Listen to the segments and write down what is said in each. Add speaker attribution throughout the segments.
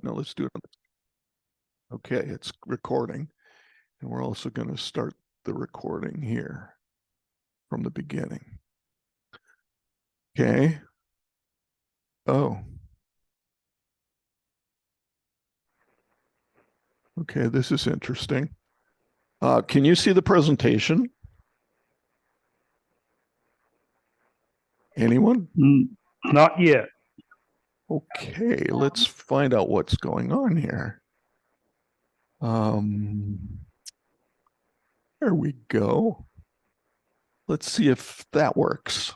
Speaker 1: No, let's do it. Okay, it's recording. And we're also going to start the recording here from the beginning. Okay. Oh. Okay, this is interesting. Can you see the presentation? Anyone?
Speaker 2: Not yet.
Speaker 1: Okay, let's find out what's going on here. There we go. Let's see if that works.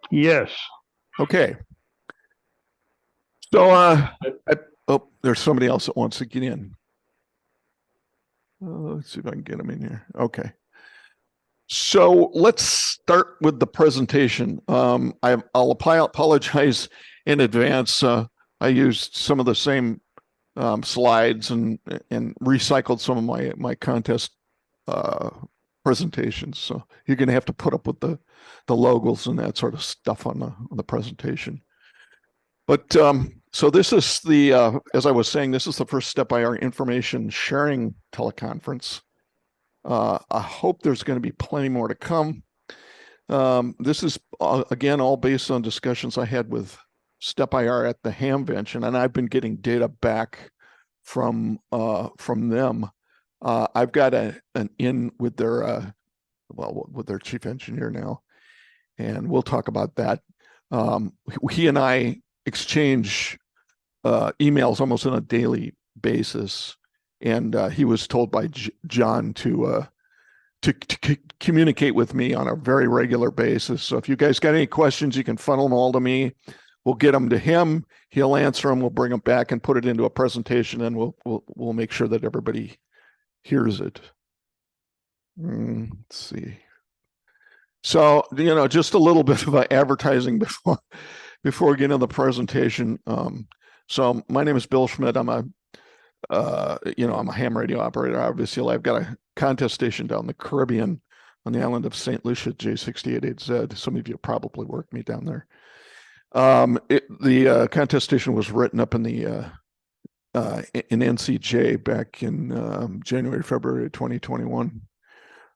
Speaker 2: Yes.
Speaker 1: Okay. So, oh, there's somebody else that wants to get in. Let's see if I can get them in here. Okay. So let's start with the presentation. I'll apologize in advance. I used some of the same slides and recycled some of my contest presentations. So you're going to have to put up with the logos and that sort of stuff on the presentation. But so this is the as I was saying, this is the first StepPIR information sharing teleconference. I hope there's going to be plenty more to come. This is, again, all based on discussions I had with StepPIR at the Hamvention, and I've been getting data back from them. I've got an in with their, with their chief engineer now, and we'll talk about that. He and I exchange emails almost on a daily basis. And he was told by John to communicate with me on a very regular basis. So if you guys got any questions, you can funnel them all to me. We'll get them to him. He'll answer them. We'll bring them back and put it into a presentation, and we'll make sure that everybody hears it. Let's see. So just a little bit of advertising before we get into the presentation. So my name is Bill Schmidt. I'm a ham radio operator. Obviously, I've got a contest station down in the Caribbean on the island of St. Lucia, J688Z. Some of you probably worked me down there. The contest station was written up in the in NCJ back in January, February 2021.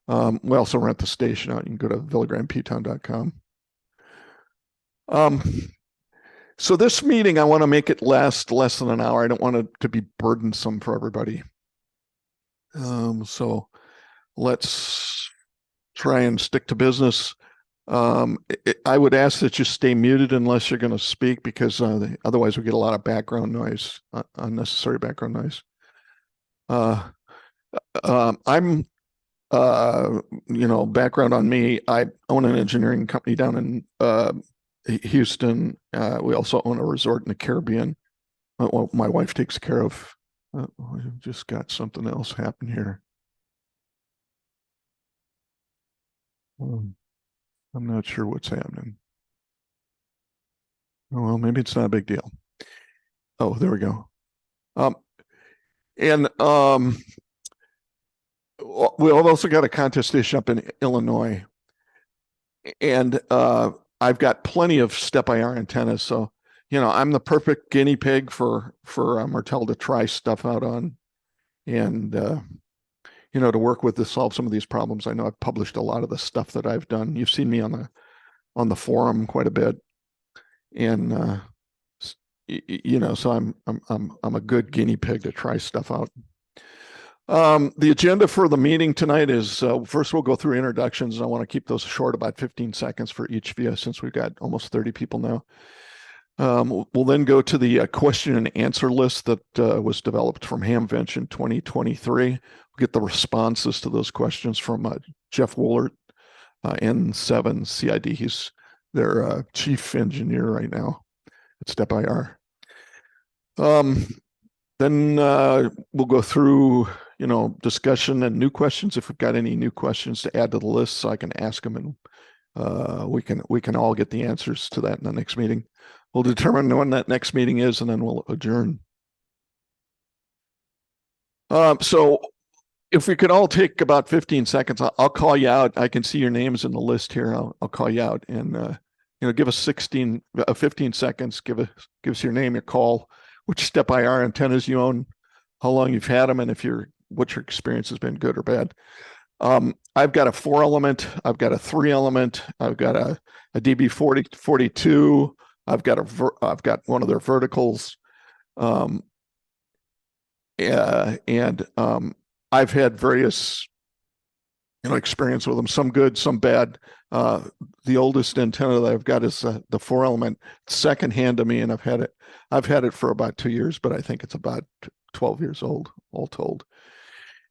Speaker 1: We also rent the station out. You can go to villagrandputon.com. So this meeting, I want to make it last less than an hour. I don't want it to be burdensome for everybody. So let's try and stick to business. I would ask that you stay muted unless you're going to speak, because otherwise we get a lot of background noise, unnecessary background noise. I'm, background on me. I own an engineering company down in Houston. We also own a resort in the Caribbean. Well, my wife takes care of. I've just got something else happen here. I'm not sure what's happening. Oh, well, maybe it's not a big deal. Oh, there we go. We've also got a contest station up in Illinois, and I've got plenty of StepPIR antennas, so I'm the perfect guinea pig for Martel to try stuff out on, and to work with to solve some of these problems. I know I've published a lot of the stuff that I've done. You've seen me on the forum quite a bit, and so I'm a good guinea pig to try stuff out. The agenda for the meeting tonight is, first we'll go through introductions. I want to keep those short, about 15 seconds for each of you, since we've got almost 30 people now. We'll then go to the question and answer list that was developed from Hamvention 2023. We'll get the responses to those questions from Jeff Woolert, N7 CID. He's their chief engineer right now at StepPIR. Then we'll go through discussion and new questions. If we've got any new questions to add to the list, so I can ask them, and we can all get the answers to that in the next meeting. We'll determine when that next meeting is, and then we'll adjourn. So if we could all take about 15 seconds, I'll call you out. I can see your names in the list here. I'll call you out, and give us 15 seconds, give us your name, your call, which StepIR antennas you own, how long you've had them, and what your experience has been, good or bad. I've got a 4-element, I've got a 3-element, I've got a DB42, I've got one of their verticals. And I've had various experience with them, some good, some bad. The oldest antenna that I've got is the 4-element, secondhand to me, and I've had it for about 2 years, but I think it's about 12 years old, all told.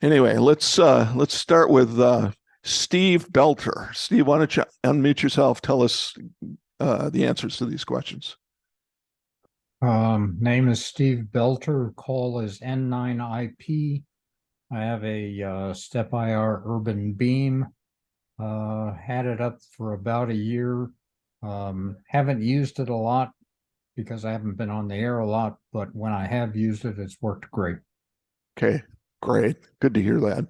Speaker 1: Anyway, let's start with Steve Belter. Steve, why don't you unmute yourself? Tell us the answers to these questions.
Speaker 3: Name is Steve Belter. Call is N9IP. I have a StepIR Urban Beam. Had it up for about a year. Haven't used it a lot because I haven't been on the air a lot, but when I have used it, it's worked great.
Speaker 1: Okay, great. Good to hear that.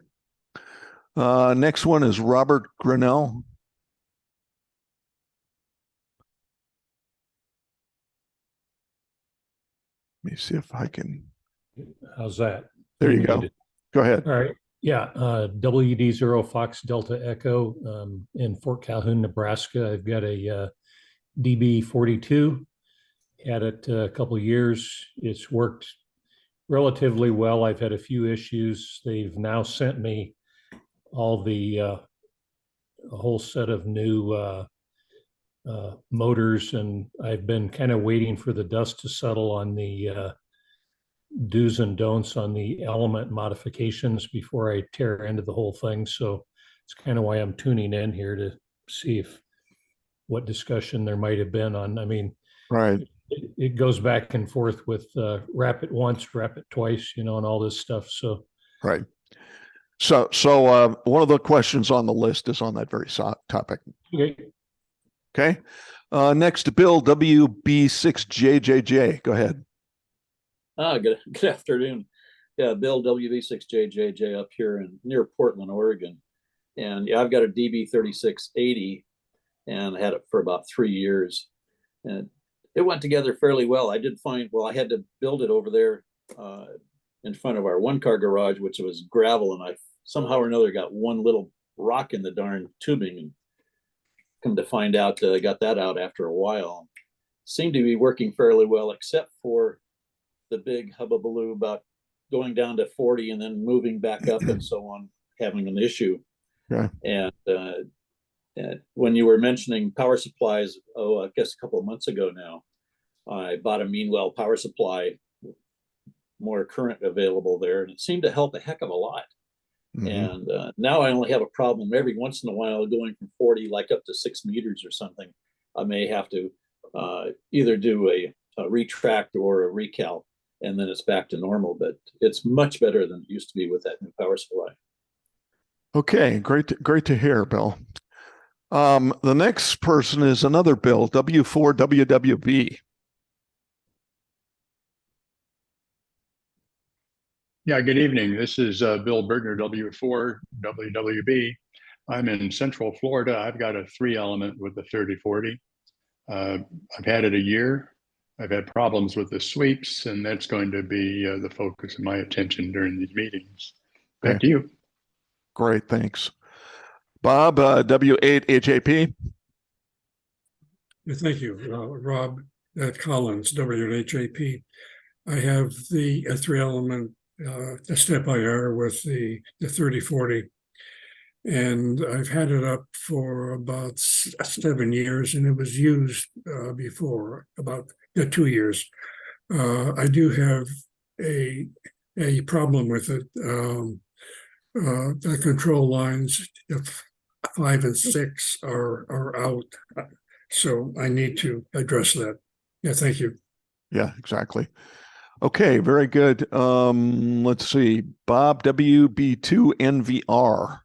Speaker 1: Next one is Robert Grinnell. Let me see if I can.
Speaker 4: How's that?
Speaker 1: There you go. Go ahead.
Speaker 4: All right. Yeah. WD0 Fox Delta Echo in Fort Calhoun, Nebraska. I've got a DB42. Had it a couple of years. It's worked relatively well. I've had a few issues. They've now sent me all a whole set of new motors, and I've been kind of waiting for the dust to settle on the do's and don'ts on the element modifications before I tear into the whole thing. So it's kind of why I'm tuning in here to see what discussion there might have been on. I mean,
Speaker 1: right.
Speaker 4: It goes back and forth with wrap it once, wrap it twice, and all this stuff. So
Speaker 1: right. So one of the questions on the list is on that very topic.
Speaker 4: okay.
Speaker 1: Okay. Next, Bill WB6JJJ. Go ahead.
Speaker 5: Good afternoon. Yeah, Bill WB6JJJ up here near Portland, Oregon. And yeah, I've got a DB3680 and had it for about 3 years. And it went together fairly well. I did find, I had to build it over there in front of our one-car garage, which was gravel. And I somehow or another got one little rock in the darn tubing, and come to find out, I got that out after a while. Seemed to be working fairly well, except for the big hubbubaloo about going down to 40 and then moving back up and so on, having an issue.
Speaker 1: Yeah.
Speaker 5: And when you were mentioning power supplies, I guess a couple of months ago now, I bought a Meanwell power supply, more current available there, and it seemed to help a heck of a lot. Mm-hmm. And now I only have a problem every once in a while going from 40 like up to 6 meters or something. I may have to either do a retract or a recal, and then it's back to normal, but it's much better than it used to be with that new power supply.
Speaker 1: Okay, great to hear, Bill. The next person is another Bill, W4WWB.
Speaker 6: Yeah, good evening. This is Bill Bergner, W4WWB. I'm in Central Florida. I've got a 3-element with the 3040. I've had it a year. I've had problems with the sweeps, and that's going to be the focus of my attention during these meetings. Back to you.
Speaker 1: Great, thanks. Bob, W8HAP.
Speaker 7: Thank you, Rob at Collins, W8HAP. I have the 3-element the StepIR with the 3040, and I've had it up for about 7 years, and it was used before about 2 years. I do have a problem with it. The control lines 5 and 6 are out, so I need to address that. Yeah, thank you.
Speaker 1: Yeah, exactly. Okay, very good. Let's see. Bob, WB2NVR.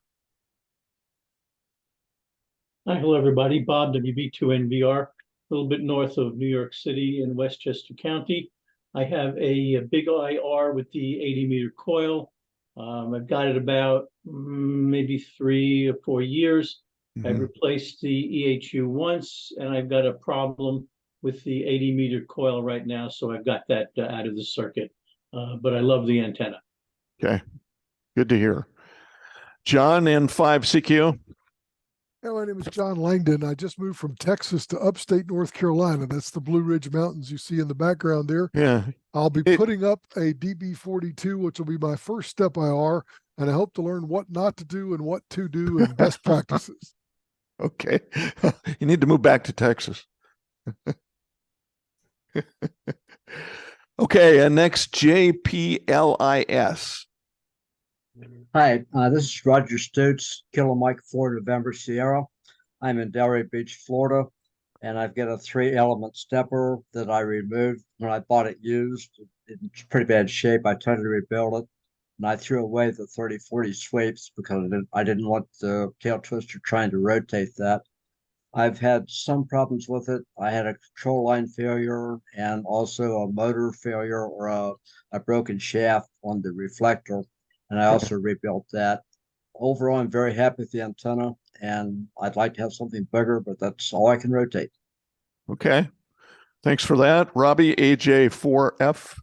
Speaker 8: Hi, hello, everybody. Bob, WB2NVR, a little bit north of New York City in Westchester County. I have a big IR with the 80-meter coil. I've got it about maybe 3 or 4 years. I
Speaker 1: Mhm.
Speaker 8: replaced the EHU once, and I've got a problem with the 80-meter coil right now, so I've got that out of the circuit. But I love the antenna.
Speaker 1: Okay, good to hear. John, N5CQ.
Speaker 9: Hey, my name is John Langdon. I just moved from Texas to upstate North Carolina. That's the Blue Ridge Mountains you see in the background there.
Speaker 1: Yeah.
Speaker 9: I'll be
Speaker 1: It-
Speaker 9: putting up a DB42, which will be my first StepIR, and I hope to learn what not to do and what to do and best practices.
Speaker 1: Okay. You need to move back to Texas. Okay, and next JPLIS.
Speaker 10: Hi, this is Roger Stutes, Kilo Mike 4 November Sierra. I'm in Delray Beach, Florida, and I've got a 3-element stepper that I removed when I bought it used. It's pretty bad shape. I tried to rebuild it, and I threw away the 30-40 sweeps because I didn't want the tail twister trying to rotate that. I've had some problems with it. I had a control line failure and also a motor failure or a broken shaft on the reflector. And I also rebuilt that. Overall, I'm very happy with the antenna, and I'd like to have something bigger, but that's all I can rotate.
Speaker 1: Okay. Thanks for that. Robbie, AJ4F.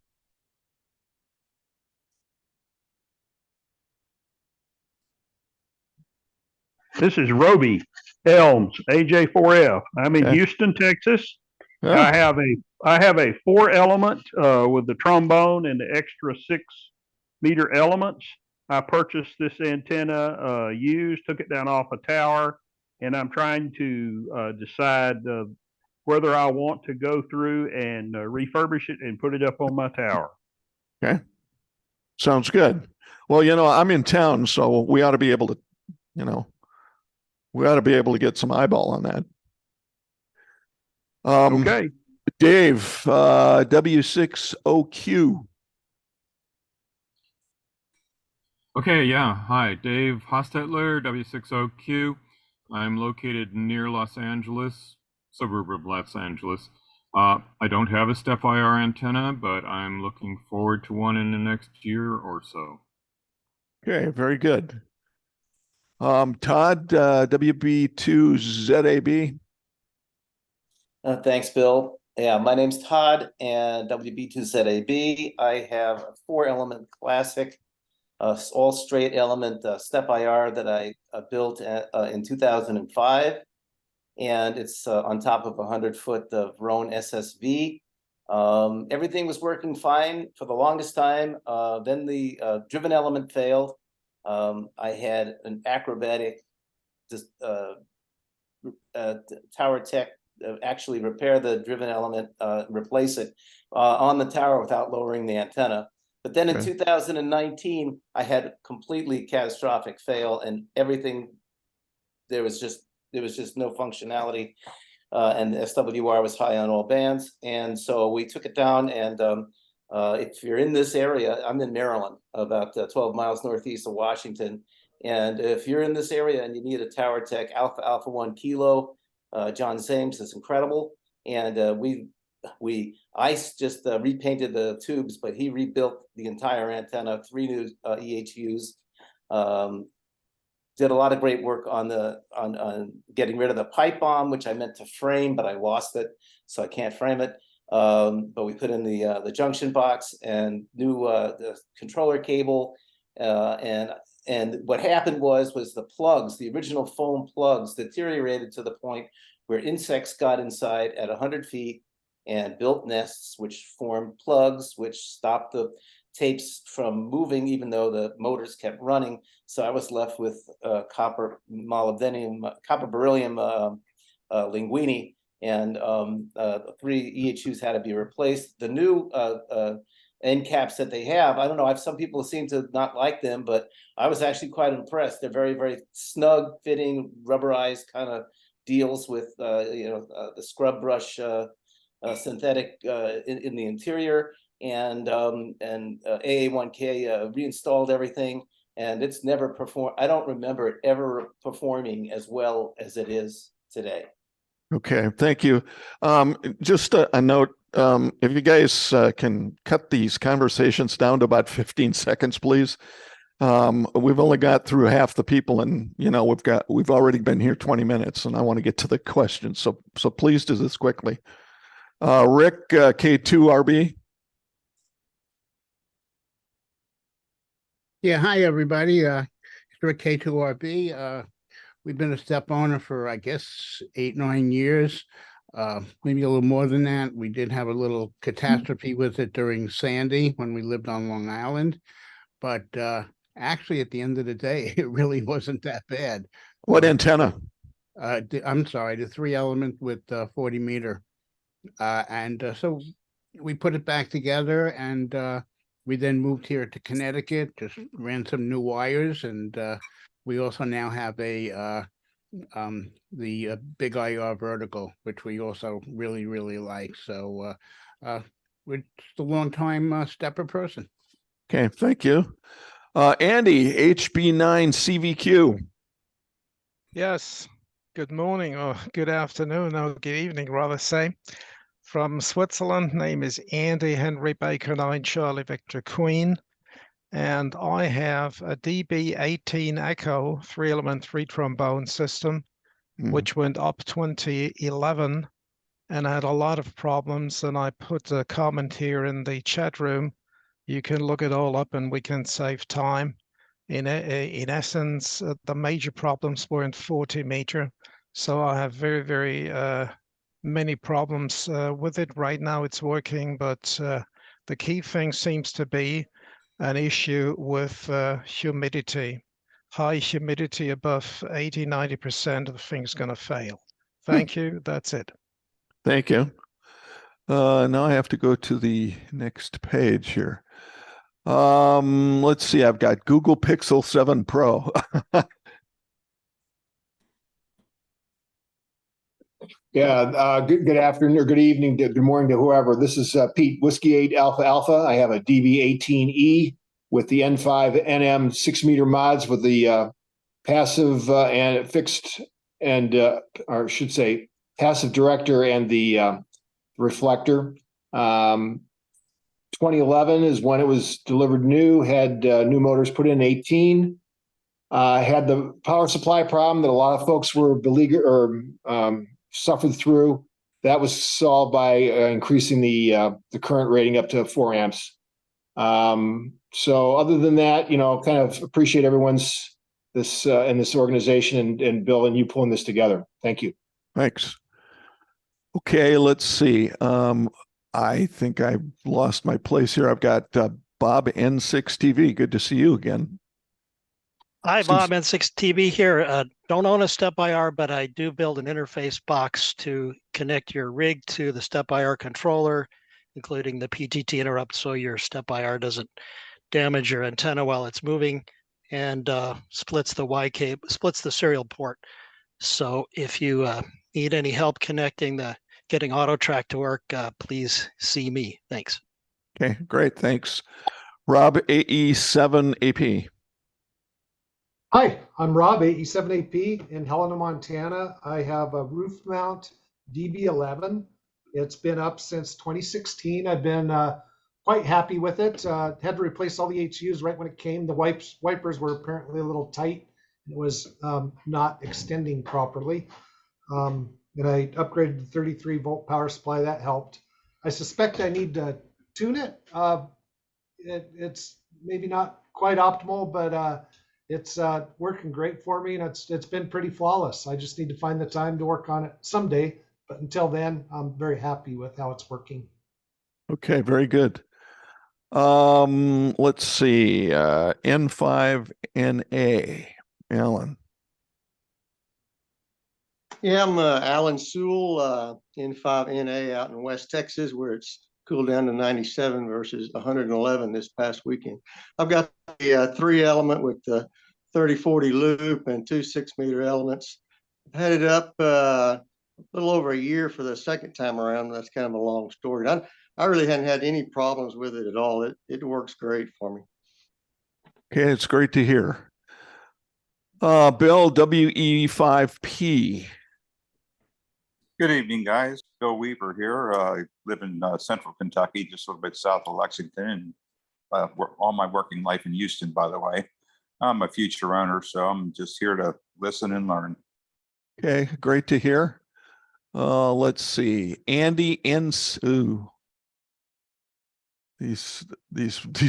Speaker 2: This is Roby Elms, AJ4F. I'm in
Speaker 1: Okay.
Speaker 2: Houston, Texas.
Speaker 1: Yeah.
Speaker 2: I have a 4-element with the trombone and the extra 6-meter elements. I purchased this antenna used, took it down off a tower, and I'm trying to decide whether I want to go through and refurbish it and put it up on my tower.
Speaker 1: Okay. Sounds good. Well, I'm in town, so we ought to be able to, get some eyeball on that.
Speaker 2: Okay.
Speaker 1: Dave, W6OQ.
Speaker 11: Okay, yeah. Hi, Dave Hostetler, W6OQ. I'm located near Los Angeles, suburb of Los Angeles. I don't have a StepIR antenna, but I'm looking forward to one in the next year or so.
Speaker 1: Okay, very good. Todd, WB2ZAB.
Speaker 12: Thanks, Bill. Yeah, my name's Todd, and WB2ZAB. I have a 4-element classic, all straight element StepIR that I built in 2005, and it's on top of a 100-foot Roan SSV. Everything was working fine for the longest time. Then the driven element failed. I had an acrobatic tower tech actually repair the driven element, replace it on the tower without lowering the antenna. But then in 2019, I had a completely catastrophic fail, and everything, there was just no functionality, and the SWR was high on all bands. And so we took it down, and if you're in this area, I'm in Maryland, about 12 miles northeast of Washington. And if you're in this area and you need a tower tech, Alpha 1 Kilo, John Sames is incredible. And I just repainted the tubes, but he rebuilt the entire antenna, 3 new EHUs. Did a lot of great work on getting rid of the pipe bomb, which I meant to frame, but I lost it, so I can't frame it. But we put in the junction box and new the controller cable, and what happened was the plugs, the original foam plugs, deteriorated to the point where insects got inside at 100 feet and built nests, which formed plugs, which stopped the tapes from moving, even though the motors kept running. So I was left with copper beryllium linguini, and 3 EHUs had to be replaced. The new end caps that they have, I don't know, some people seem to not like them, but I was actually quite impressed. They're very, very snug fitting, rubberized kind of deals with the scrub brush synthetic in the interior, and AA1K reinstalled everything, and it's never performed. I don't remember it ever performing as well as it is today.
Speaker 1: Okay, thank you. Just a note, if you guys can cut these conversations down to about 15 seconds, please. We've only got through half the people, and we've already been here 20 minutes, and I want to get to the questions. So please do this quickly. Rick, K2RB.
Speaker 13: Yeah, hi everybody. It's Rick K2RB. We've been a step owner for I guess 8-9 years, maybe a little more than that. We did have a little catastrophe with it during Sandy when we lived on Long Island, but actually at the end of the day, it really wasn't that bad.
Speaker 1: What antenna?
Speaker 13: I'm sorry, the 3-element with 40 meter, and so we put it back together and. We then moved here to Connecticut, just ran some new wires, and we also now have the big IR vertical, which we also really, really like. So we're just a long time StepPIR person.
Speaker 1: Okay, thank you. Andy, HB9 CVQ.
Speaker 14: Yes, good morning or good afternoon or good evening, rather say. From Switzerland, name is Andy Henry Baker 9 Charlie Victor Queen, and I have a DB18 Echo 3-element 3-trombone system, which went up 2011 and had a lot of problems. And I put a comment here in the chat room. You can look it all up, and we can save time. In essence, the major problems were in 40 meter, so I have very, very many problems with it. Right now it's working, but the key thing seems to be an issue with humidity. High humidity above 80-90%, the thing's going to fail. Thank you. That's it.
Speaker 1: Thank you. Now I have to go to the next page here. Let's see. I've got Google Pixel 7 Pro.
Speaker 15: Yeah, good afternoon or good evening, good morning to whoever. This is Pete, Whiskey 8 Alpha Alpha. I have a DV18E with the N5 NM 6-meter mods with the passive and fixed and, or I should say, passive director and the reflector. 2011 is when it was delivered new, had new motors put in 18. Had the power supply problem that a lot of folks were beleaguered or suffered through. That was solved by increasing the current rating up to 4 amps. So other than that, kind of appreciate everyone's in this organization and Bill and you pulling this together. Thank you.
Speaker 1: Thanks. Okay, let's see. I think I've lost my place here. I've got Bob N6TV. Good to see you again.
Speaker 16: Hi, Bob N6TV here. Don't own a StepPIR, but I do build an interface box to connect your rig to the StepPIR controller, including the PTT interrupt, so your StepPIR doesn't damage your antenna while it's moving, and splits the Y cable, splits the serial port. So if you need any help getting AutoTrack to work, please see me. Thanks.
Speaker 1: Okay, great. Thanks. Rob AE7AP.
Speaker 17: Hi, I'm Rob, AE7AP in Helena, Montana. I have a roof mount DB11. It's been up since 2016. I've been quite happy with it. Had to replace all the HUs right when it came. The wipers were apparently a little tight. It was not extending properly. And I upgraded the 33 volt power supply. That helped. I suspect I need to tune it. It's maybe not quite optimal, but it's working great for me, and it's been pretty flawless. I just need to find the time to work on it someday, but until then, I'm very happy with how it's working.
Speaker 1: Okay, very good. Let's see. N5NA, Alan.
Speaker 18: Yeah, I'm Alan Sewell, N5NA out in West Texas, where it's cooled down to 97 versus 111 this past weekend. I've got the 3-element with the 30-40 loop and 2 6-meter elements. I've had it up a little over a year for the second time around. That's kind of a long story. I really hadn't had any problems with it at all. It works great for me.
Speaker 1: Okay, it's great to hear. Bill, WE5P.
Speaker 19: Good evening, guys. Bill Weaver here. I live in central Kentucky, just a little bit south of Lexington, and all my working life in Houston, by the way. I'm a future owner, so I'm just here to listen and learn.
Speaker 1: Okay, great to hear. Let's see, Andy and Sue. These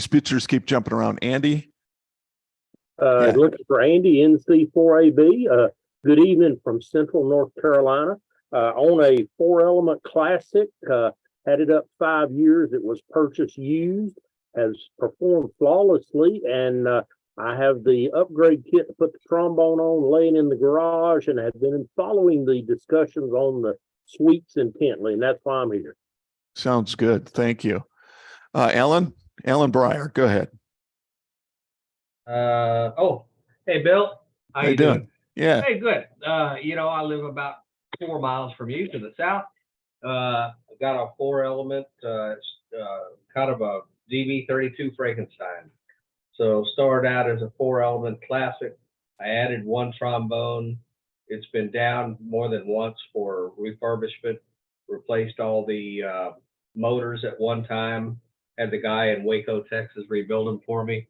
Speaker 1: pictures keep jumping around. Andy? Yeah.
Speaker 20: Looking for Andy, NC4AB. Good evening from Central North Carolina. On a 4-element classic, had it up 5 years. It was purchased used, has performed flawlessly, and I have the upgrade kit to put the trombone on laying in the garage, and have been following the discussions on the suites intently, and that's why I'm here.
Speaker 1: Sounds good. Thank you. Ellen Breyer, go ahead.
Speaker 21: Hey Bill, how you doing?
Speaker 1: Yeah.
Speaker 21: Hey, good. I live about 4 miles from you to the south. I've got a 4-element, kind of a DB32 Frankenstein. So started out as a 4-element classic. I added 1 trombone. It's been down more than once for refurbishment. Replaced all the motors at one time. Had the guy in Waco, Texas rebuild them for me.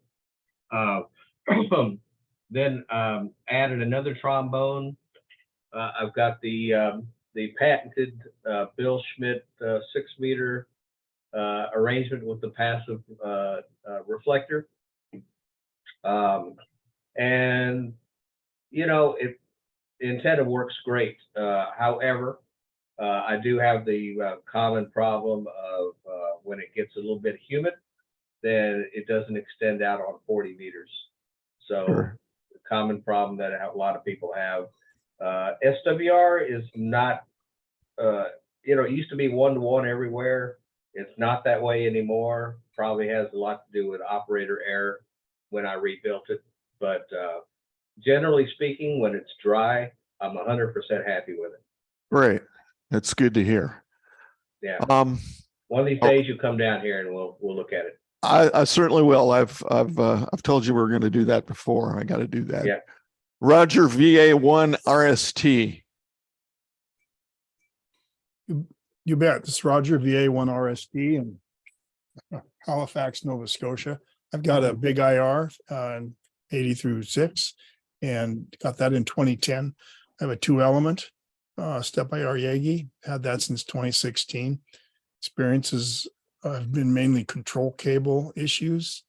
Speaker 21: Then added another trombone. I've got the patented Bill Schmidt 6-meter arrangement with the passive reflector. And the antenna works great. However, I do have the common problem of when it gets a little bit humid, then it doesn't extend out on 40 meters. So
Speaker 1: Sure.
Speaker 21: the common problem that a lot of people have. SWR is not, it used to be 1-to-1 everywhere. It's not that way anymore. Probably has a lot to do with operator error when I rebuilt it. But generally speaking, when it's dry, I'm 100% happy with it.
Speaker 1: Great. That's good to hear.
Speaker 21: Yeah. One of these days you come down here and we'll look at it.
Speaker 1: I certainly will. I've told you we're going to do that before. I got to do that.
Speaker 21: Yeah.
Speaker 1: Roger VA1 RST.
Speaker 22: You bet. This is Roger VA1 RSD in Halifax, Nova Scotia. I've got a big IR 80/6 and got that in 2010. I have a 2-element StepPIR Yagi. Had that since 2016. Experiences have been mainly control cable issues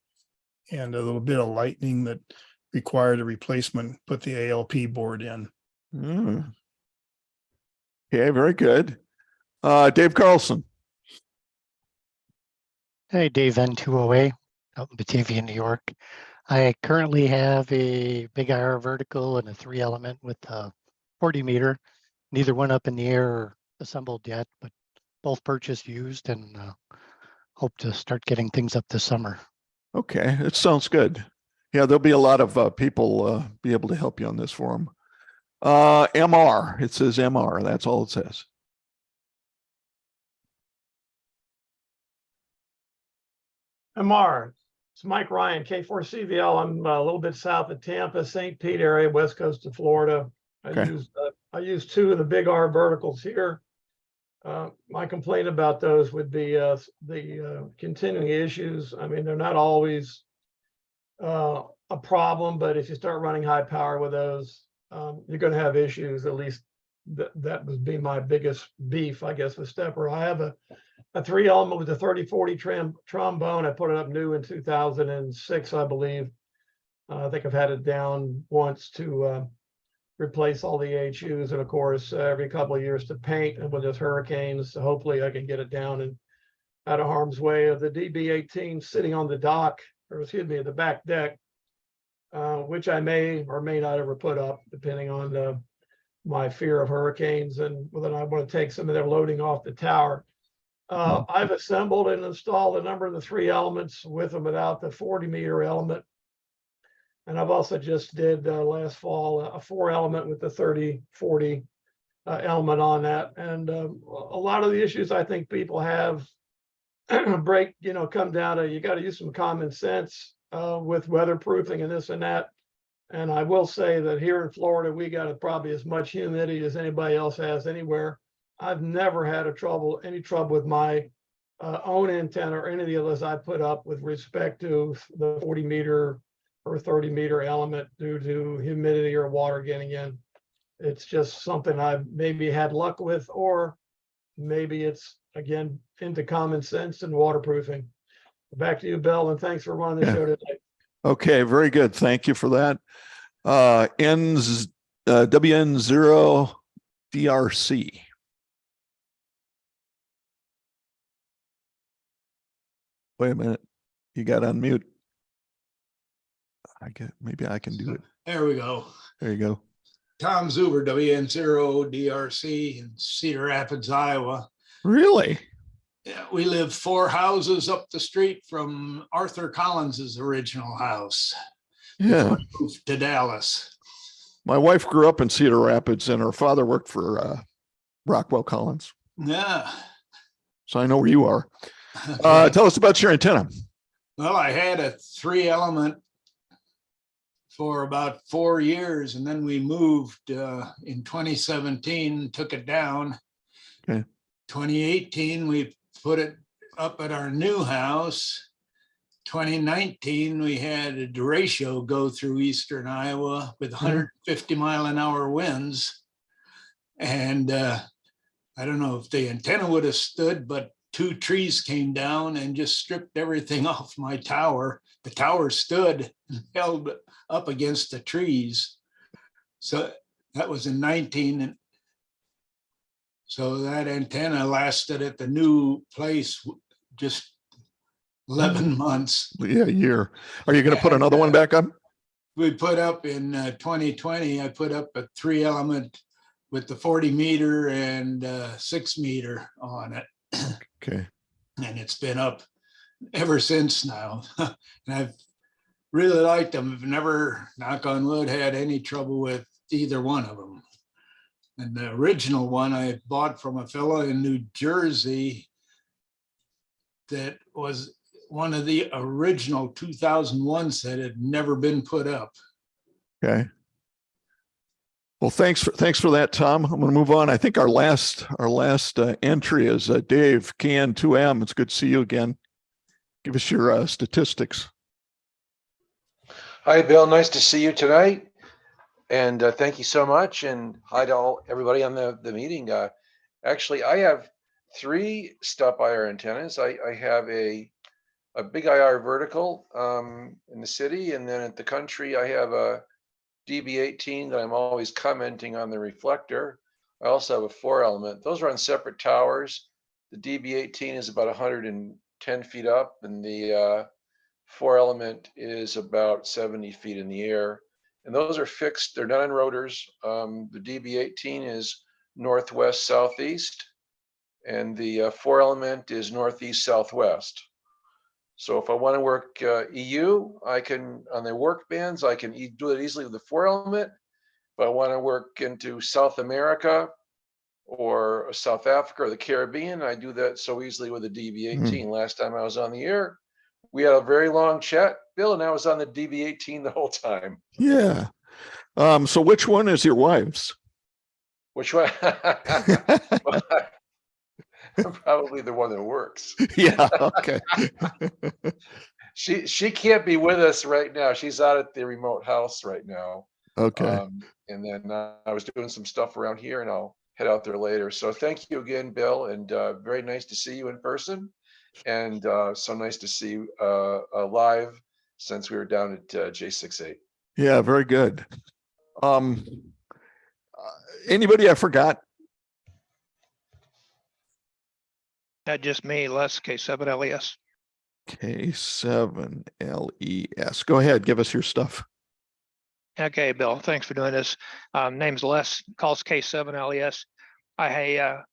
Speaker 22: and a little bit of lightning that required a replacement, put the ALP board in.
Speaker 1: Okay, very good. Dave Carlson.
Speaker 23: Hey, Dave N2OA out in Batavia, New York. I currently have a big IR vertical and a 3-element with a 40 meter. Neither one up in the air or assembled yet, but both purchased used, and hope to start getting things up this summer.
Speaker 1: Okay, it sounds good. Yeah, there'll be a lot of people be able to help you on this forum. MR, it says MR. That's all it says.
Speaker 24: MR, it's Mike Ryan, K4CVL. I'm a little bit south of Tampa, St. Pete area, west coast of Florida.
Speaker 1: Okay.
Speaker 24: I use 2 of the big R verticals here. My complaint about those would be the continuing issues. I mean, they're not always a problem, but if you start running high power with those, you're going to have issues. At least that would be my biggest beef, I guess, with StepPIR. I have a 3-element with a 3040 trombone. I put it up new in 2006, I believe. I think I've had it down once to replace all the HUs, and of course, every couple of years to paint, and with those hurricanes, so hopefully I can get it down and out of harm's way. Of the DB18 sitting on the dock, or excuse me, the back deck, which I may or may not ever put up, depending on my fear of hurricanes and whether I want to take some of their loading off the tower. I've assembled and installed a number of the 3 elements with and without the 40 meter element. And I've also just did last fall a 4-element with the 3040 element on that. And a lot of the issues I think people have come down to, you got to use some common sense with weatherproofing and this and that. And I will say that here in Florida, we got probably as much humidity as anybody else has anywhere. I've never had any trouble with my own antenna or any of the others I put up with respect to the 40 meter or 30-meter element due to humidity or water getting in. It's just something I've maybe had luck with, or maybe it's, again, into common sense and waterproofing. Back to you, Bill, and thanks for running the
Speaker 1: Yeah.
Speaker 24: show today.
Speaker 1: Okay, very good. Thank you for that. WN0 DRC. Wait a minute. You got on mute. Maybe I can do it.
Speaker 3: There we go.
Speaker 1: There you go.
Speaker 3: Tom Zuber, WN0 DRC in Cedar Rapids, Iowa.
Speaker 1: Really?
Speaker 3: Yeah, we live 4 houses up the street from Arthur Collins's original house.
Speaker 1: Yeah.
Speaker 3: Before he moved to Dallas.
Speaker 1: My wife grew up in Cedar Rapids and her father worked for Rockwell Collins.
Speaker 3: Yeah.
Speaker 1: So I know where you are. Tell us about your antenna.
Speaker 3: Well, I had a 3-element for about 4 years, and then we moved in 2017, took it down.
Speaker 1: Okay.
Speaker 3: 2018, we put it up at our new house. 2019, we had a derecho go through eastern Iowa with 150-mile-an-hour winds. And I don't know if the antenna would have stood, but 2 trees came down and just stripped everything off my tower. The tower stood and held up against the trees. So that was in 19. And so that antenna lasted at the new place just 11 months.
Speaker 1: Yeah, a year. Are you going to put another one back up?
Speaker 3: We put up in 2020, I put up a 3-element with the 40-meter and 6-meter on it.
Speaker 1: Okay.
Speaker 3: And it's been up ever since now. And I've really liked them. I've never, knock on wood, had any trouble with either one of them. And the original one I bought from a fellow in New Jersey that was one of the original 2001s that had never been put up.
Speaker 1: Okay. Well, thanks for that, Tom. I'm going to move on. I think our last entry is Dave KN2M. It's good to see you again. Give us your statistics.
Speaker 4: Hi, Bill. Nice to see you tonight. And thank you so much. And hi to everybody on the meeting. Actually, I have 3 StepPIR antennas. I have a big IR vertical in the city, and then at the country, I have a DB18 that I'm always commenting on the reflector. I also have a 4-element. Those are on separate towers. The DB18 is about 110 feet up, and the 4-element is about 70 feet in the air. And those are fixed. They're not on rotors. The DB18 is northwest southeast, and the 4-element is northeast southwest. So if I want to work EU, I can, on the work bands, I can do it easily with the 4-element. If I want to work into South America or South Africa or the Caribbean, I do that so easily with the DB18. Last time I was on the air, we had a very long chat, Bill, and I was on the DB18 the whole time.
Speaker 1: Yeah. So which one is your wife's?
Speaker 4: Which one? Probably the one that works.
Speaker 1: Yeah. Okay.
Speaker 4: She can't be with us right now. She's out at the remote house right now.
Speaker 1: Okay.
Speaker 4: And then I was doing some stuff around here, and I'll head out there later. So thank you again, Bill, and very nice to see you in person, and so nice to see you live since we were down at J68.
Speaker 1: Yeah. Very good. Anybody I forgot?
Speaker 14: Just me, Les, K7LES.
Speaker 1: K7LES. Go ahead. Give us your stuff.
Speaker 14: Okay, Bill, thanks for doing this. Name's Les, calls K7LES. I have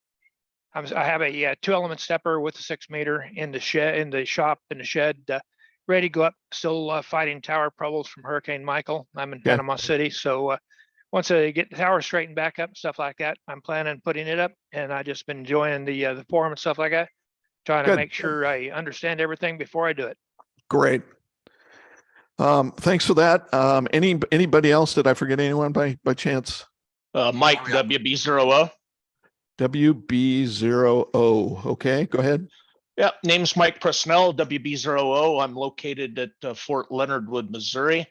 Speaker 14: a 2-element stepper with a 6-meter in the shed, in the shop, in the shed, ready to go up. Still fighting tower problems from Hurricane Michael. I'm in Panama City, so once I get the tower straightened back up and stuff like that, I'm planning on putting it up. And I just been enjoying the forum and stuff like that, trying to make sure I understand everything before I do it.
Speaker 1: Great. Thanks for that. Anybody else? Did I forget anyone by chance?
Speaker 5: Mike, WB0O.
Speaker 1: WB0O. Okay, go ahead.
Speaker 5: Yeah, name's Mike Presnell, WB0O. I'm located at Fort Leonard Wood, Missouri.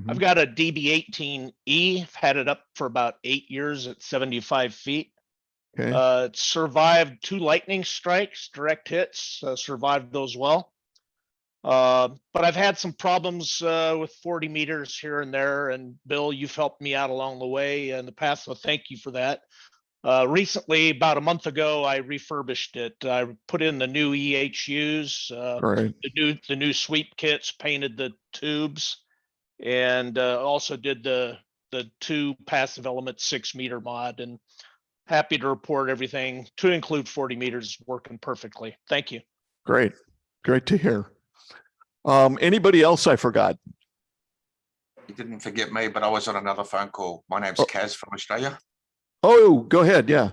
Speaker 5: I've got a DB18E. I've had it up for about 8 years at 75 feet.
Speaker 1: Okay.
Speaker 5: It survived 2 lightning strikes, direct hits, survived those well. But I've had some problems with 40 meters here and there. And Bill, you've helped me out along the way in the past, so thank you for that. Recently, about a month ago, I refurbished it. I put in the new EHUs,
Speaker 1: Right.
Speaker 5: the new sweep kits, painted the tubes, and also did the 2 passive element 6-meter mod. And happy to report everything, to include 40 meters, working perfectly. Thank you.
Speaker 1: Great. Great to hear. Anybody else I forgot?
Speaker 4: You didn't forget me, but I was on another phone call. My name's Kaz from Australia.
Speaker 1: Oh, go ahead. Yeah.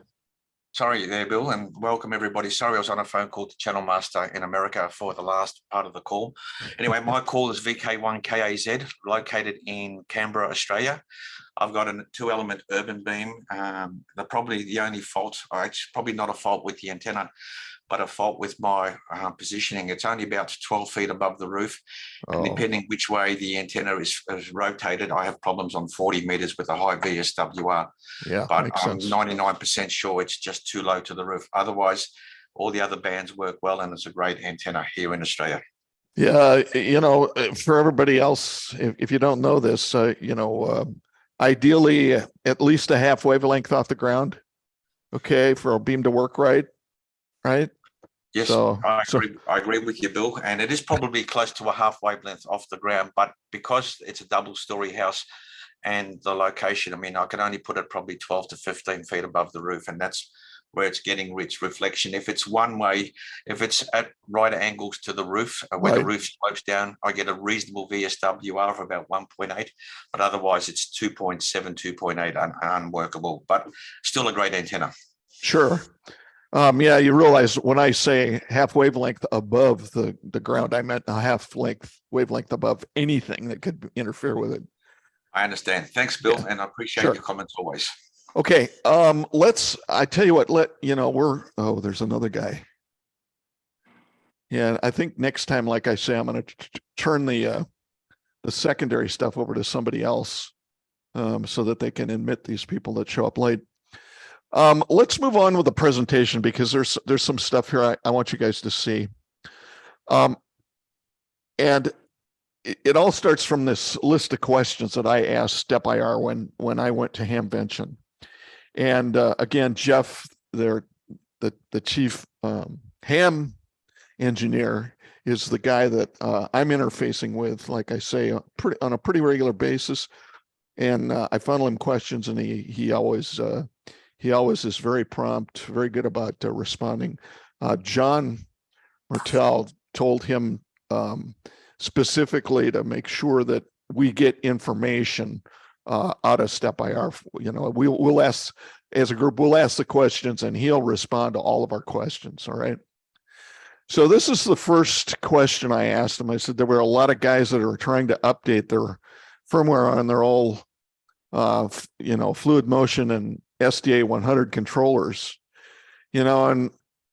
Speaker 4: Sorry there, Bill, and welcome everybody. Sorry, I was on a phone call to Channel Master in America for the last part of the call. Anyway, my call is VK1KAZ, located in Canberra, Australia. I've got a 2-element urban beam. Probably the only fault, or it's probably not a fault with the antenna, but a fault with my positioning. It's only about 12 feet above the roof. And depending which way the antenna is rotated, I have problems on 40 meters with a high VSWR.
Speaker 1: Yeah,
Speaker 4: but
Speaker 1: makes
Speaker 4: I'm
Speaker 1: sense.
Speaker 4: 99% sure it's just too low to the roof. Otherwise, all the other bands work well, and it's a great antenna here in Australia.
Speaker 1: Yeah, for everybody else, if you don't know this, ideally at least a half wavelength off the ground, okay, for a beam to work right?
Speaker 4: Yes, I agree with you, Bill. And it is probably close to a half wavelength off the ground, but because it's a double-story house and the location, I mean, I can only put it probably 12 to 15 feet above the roof, and that's where it's getting rich reflection. If it's one way, if it's at right angles to the roof, when the roof slopes down, I get a reasonable VSWR of about 1.8, but otherwise it's 2.7, 2.8 unworkable, but still a great antenna.
Speaker 1: Sure. Yeah, you realize when I say half wavelength above the ground, I meant a half wavelength above anything that could interfere with it.
Speaker 4: I understand. Thanks, Bill, and I appreciate your comments always.
Speaker 1: Okay, I tell you what, there's another guy. Yeah, I think next time, like I say, I'm going to turn the secondary stuff over to somebody else so that they can admit these people that show up late. Let's move on with the presentation because there's some stuff here I want you guys to see. And it all starts from this list of questions that I asked StepPIR when I went to Hamvention. And again, Jeff, the chief ham engineer, is the guy that I'm interfacing with, like I say, on a pretty regular basis. And I funnel him questions, and he always is very prompt, very good about responding. John Martell told him specifically to make sure that we get information out of StepPIR. We'll ask, as a group, we'll ask the questions and he'll respond to all of our questions. All right. So this is the first question I asked him. I said there were a lot of guys that are trying to update their firmware on their old, fluid motion and SDA 100 controllers, and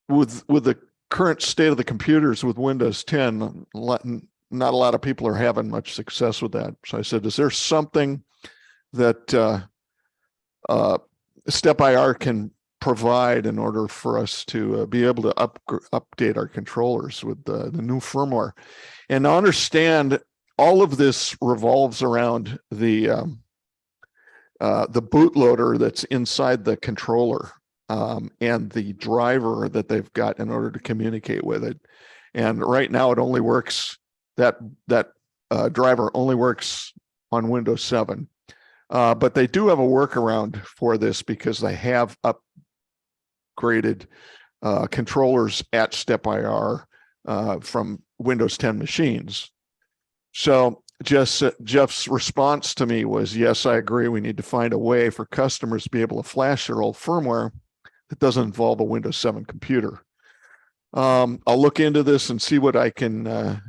Speaker 1: with the current state of the computers with Windows 10, not a lot of people are having much success with that. So I said, is there something that StepPIR can provide in order for us to be able to update our controllers with the new firmware? And to understand, all of this revolves around the bootloader that's inside the controller and the driver that they've got in order to communicate with it. And right now it only works, that driver only works on Windows 7. But they do have a workaround for this because they have upgraded controllers at StepPIR from Windows 10 machines. So Jeff's response to me was, yes, I agree. We need to find a way for customers to be able to flash their old firmware that doesn't involve a Windows 7 computer. I'll look into this and see what I can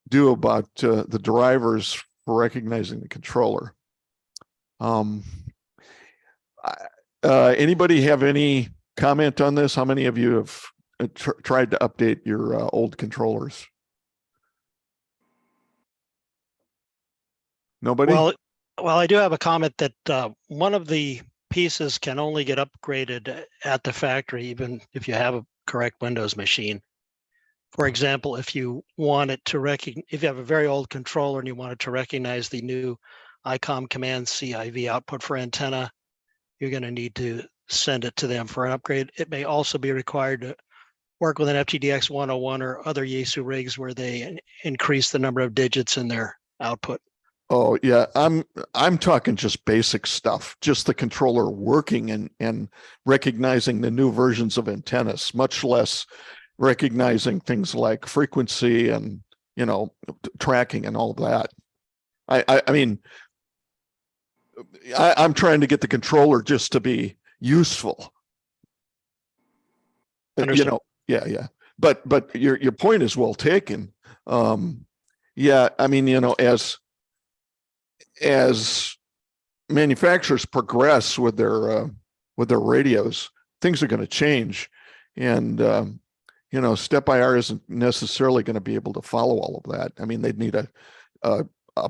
Speaker 1: do about the drivers for recognizing the controller. Anybody have any comment on this? How many of you have tried to update your old controllers? Nobody?
Speaker 16: Well, I do have a comment that one of the pieces can only get upgraded at the factory, even if you have a correct Windows machine. For example, if you want it to if you have a very old controller and you want it to recognize the new ICOM command CIV output for antenna, you're going to need to send it to them for an upgrade. It may also be required to work with an FTDX 101 or other Yaesu rigs where they increase the number of digits in their output.
Speaker 1: Oh yeah, I'm talking just basic stuff, just the controller working and recognizing the new versions of antennas, much less recognizing things like frequency and, you know, tracking and all of that. I mean, I'm trying to get the controller just to be useful.
Speaker 16: Understood.
Speaker 1: You know, yeah. But your point is well taken. Yeah, I mean, you know, as manufacturers progress with their radios, things are going to change, and you know, StepPIR isn't necessarily going to be able to follow all of that. I mean, they'd need a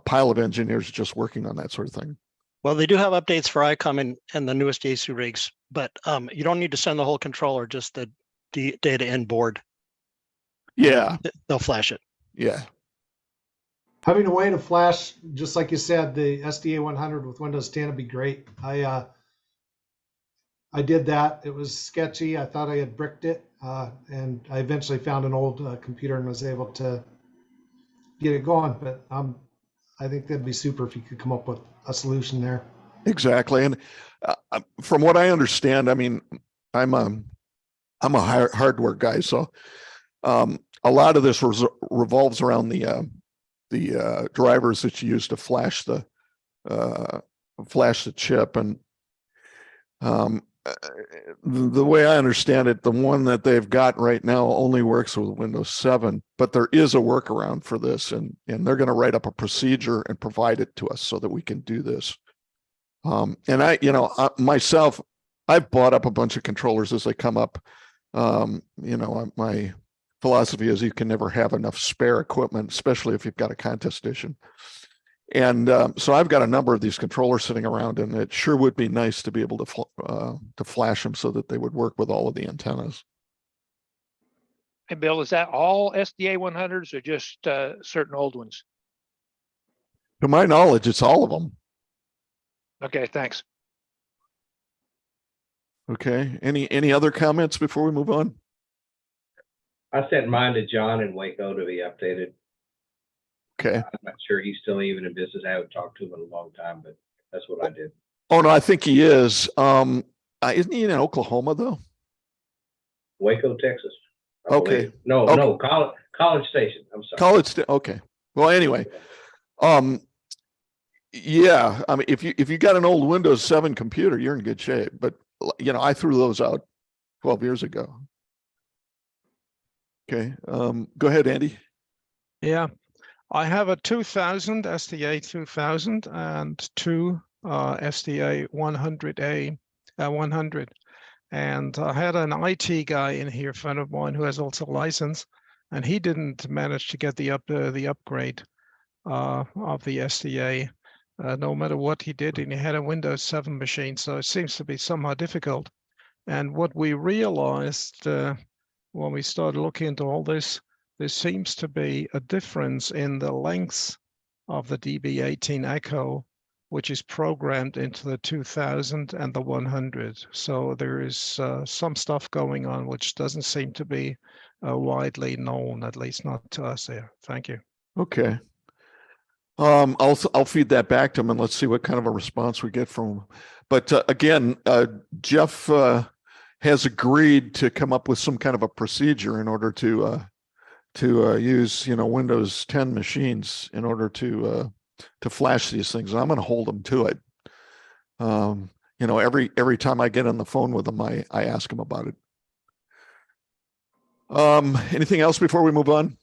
Speaker 1: pile of engineers just working on that sort of thing.
Speaker 16: Well, they do have updates for ICOM and the newest Yaesu rigs, but you don't need to send the whole controller, just the data in board.
Speaker 1: Yeah,
Speaker 16: they'll flash it.
Speaker 1: Yeah.
Speaker 17: Having a way to flash, just like you said, the SDA 100 with Windows 10 would be great. I did that. It was sketchy. I thought I had bricked it, and I eventually found an old computer and was able to get it going. But I think that'd be super if you could come up with a solution there.
Speaker 1: Exactly, and from what I understand, I mean, I'm a hardware guy, so a lot of this revolves around the drivers that you use to flash the chip, and the way I understand it, the one that they've got right now only works with Windows 7, but there is a workaround for this, and they're going to write up a procedure and provide it to us so that we can do this. And myself, I've bought up a bunch of controllers as they come up. My philosophy is you can never have enough spare equipment, especially if you've got a contest edition. And so I've got a number of these controllers sitting around, and it sure would be nice to be able to flash them so that they would work with all of the antennas.
Speaker 6: And Bill, is that all SDA 100s or just certain old ones?
Speaker 1: To my knowledge, it's all of them.
Speaker 6: Okay, thanks.
Speaker 1: Okay. Any other comments before we move on?
Speaker 21: I sent mine to John in Waco to be updated.
Speaker 1: Okay.
Speaker 21: I'm not sure he's still even in business. I haven't talked to him in a long time, but that's what I did.
Speaker 1: Oh no, I think he is. Isn't he in Oklahoma though?
Speaker 21: Waco, Texas. I
Speaker 1: Okay.
Speaker 21: believe. No,
Speaker 1: Okay.
Speaker 21: no, College Station. I'm sorry.
Speaker 1: Okay. Well, anyway, yeah. I mean, if you got an old Windows 7 computer, you're in good shape. But you know, I threw those out 12 years ago. Okay. Go ahead, Andy.
Speaker 14: Yeah, I have a 2000 SDA 2000 and two SDA 100A 100. And I had an IT guy in here, friend of mine, who has also a license, and he didn't manage to get the upgrade of the SDA, no matter what he did, and he had a Windows 7 machine, so it seems to be somehow difficult. And what we realized when we started looking into all this, there seems to be a difference in the lengths of the DB18 Echo, which is programmed into the 2000 and the 100. So there is some stuff going on which doesn't seem to be widely known, at least not to us here. Thank you.
Speaker 1: Okay. I'll feed that back to him and let's see what kind of a response we get from him. But again, Jeff has agreed to come up with some kind of a procedure in order to use Windows 10 machines in order to flash these things. And I'm going to hold him to it. Every time I get on the phone with him, I ask him about it. Anything else before we move on?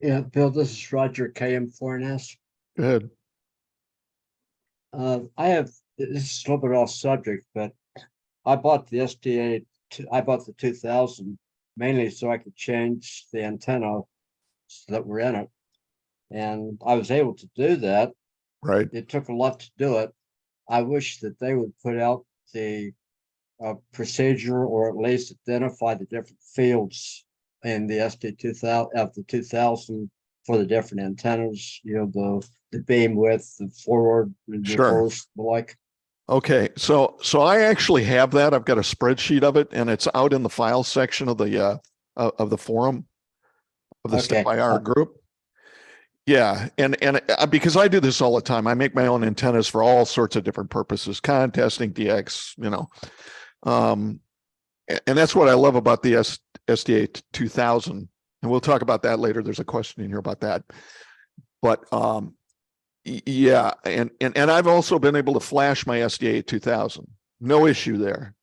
Speaker 10: Yeah, Bill, this is Roger KM4NS.
Speaker 1: Go ahead.
Speaker 10: This is a little bit off subject, but I bought the SDA, I bought the 2000 mainly so I could change the antenna that were in it. And I was able to do that
Speaker 1: Right.
Speaker 10: It took a lot to do it. I wish that they would put out the procedure, or at least identify the different fields in the SD 2000 of the 2000 for the different antennas. You know, the beam width, the forward, and
Speaker 1: Sure.
Speaker 10: reverse, the like.
Speaker 1: Okay, so I actually have that. I've got a spreadsheet of it, and it's out in the file section of the forum of the
Speaker 10: Okay.
Speaker 1: StepIR group. Yeah, and because I do this all the time, I make my own antennas for all sorts of different purposes, contesting, DX, you know, and that's what I love about the SDA 2000, and we'll talk about that later. There's a question in here about that, but yeah, and I've also been able to flash my SDA 2000, no issue there,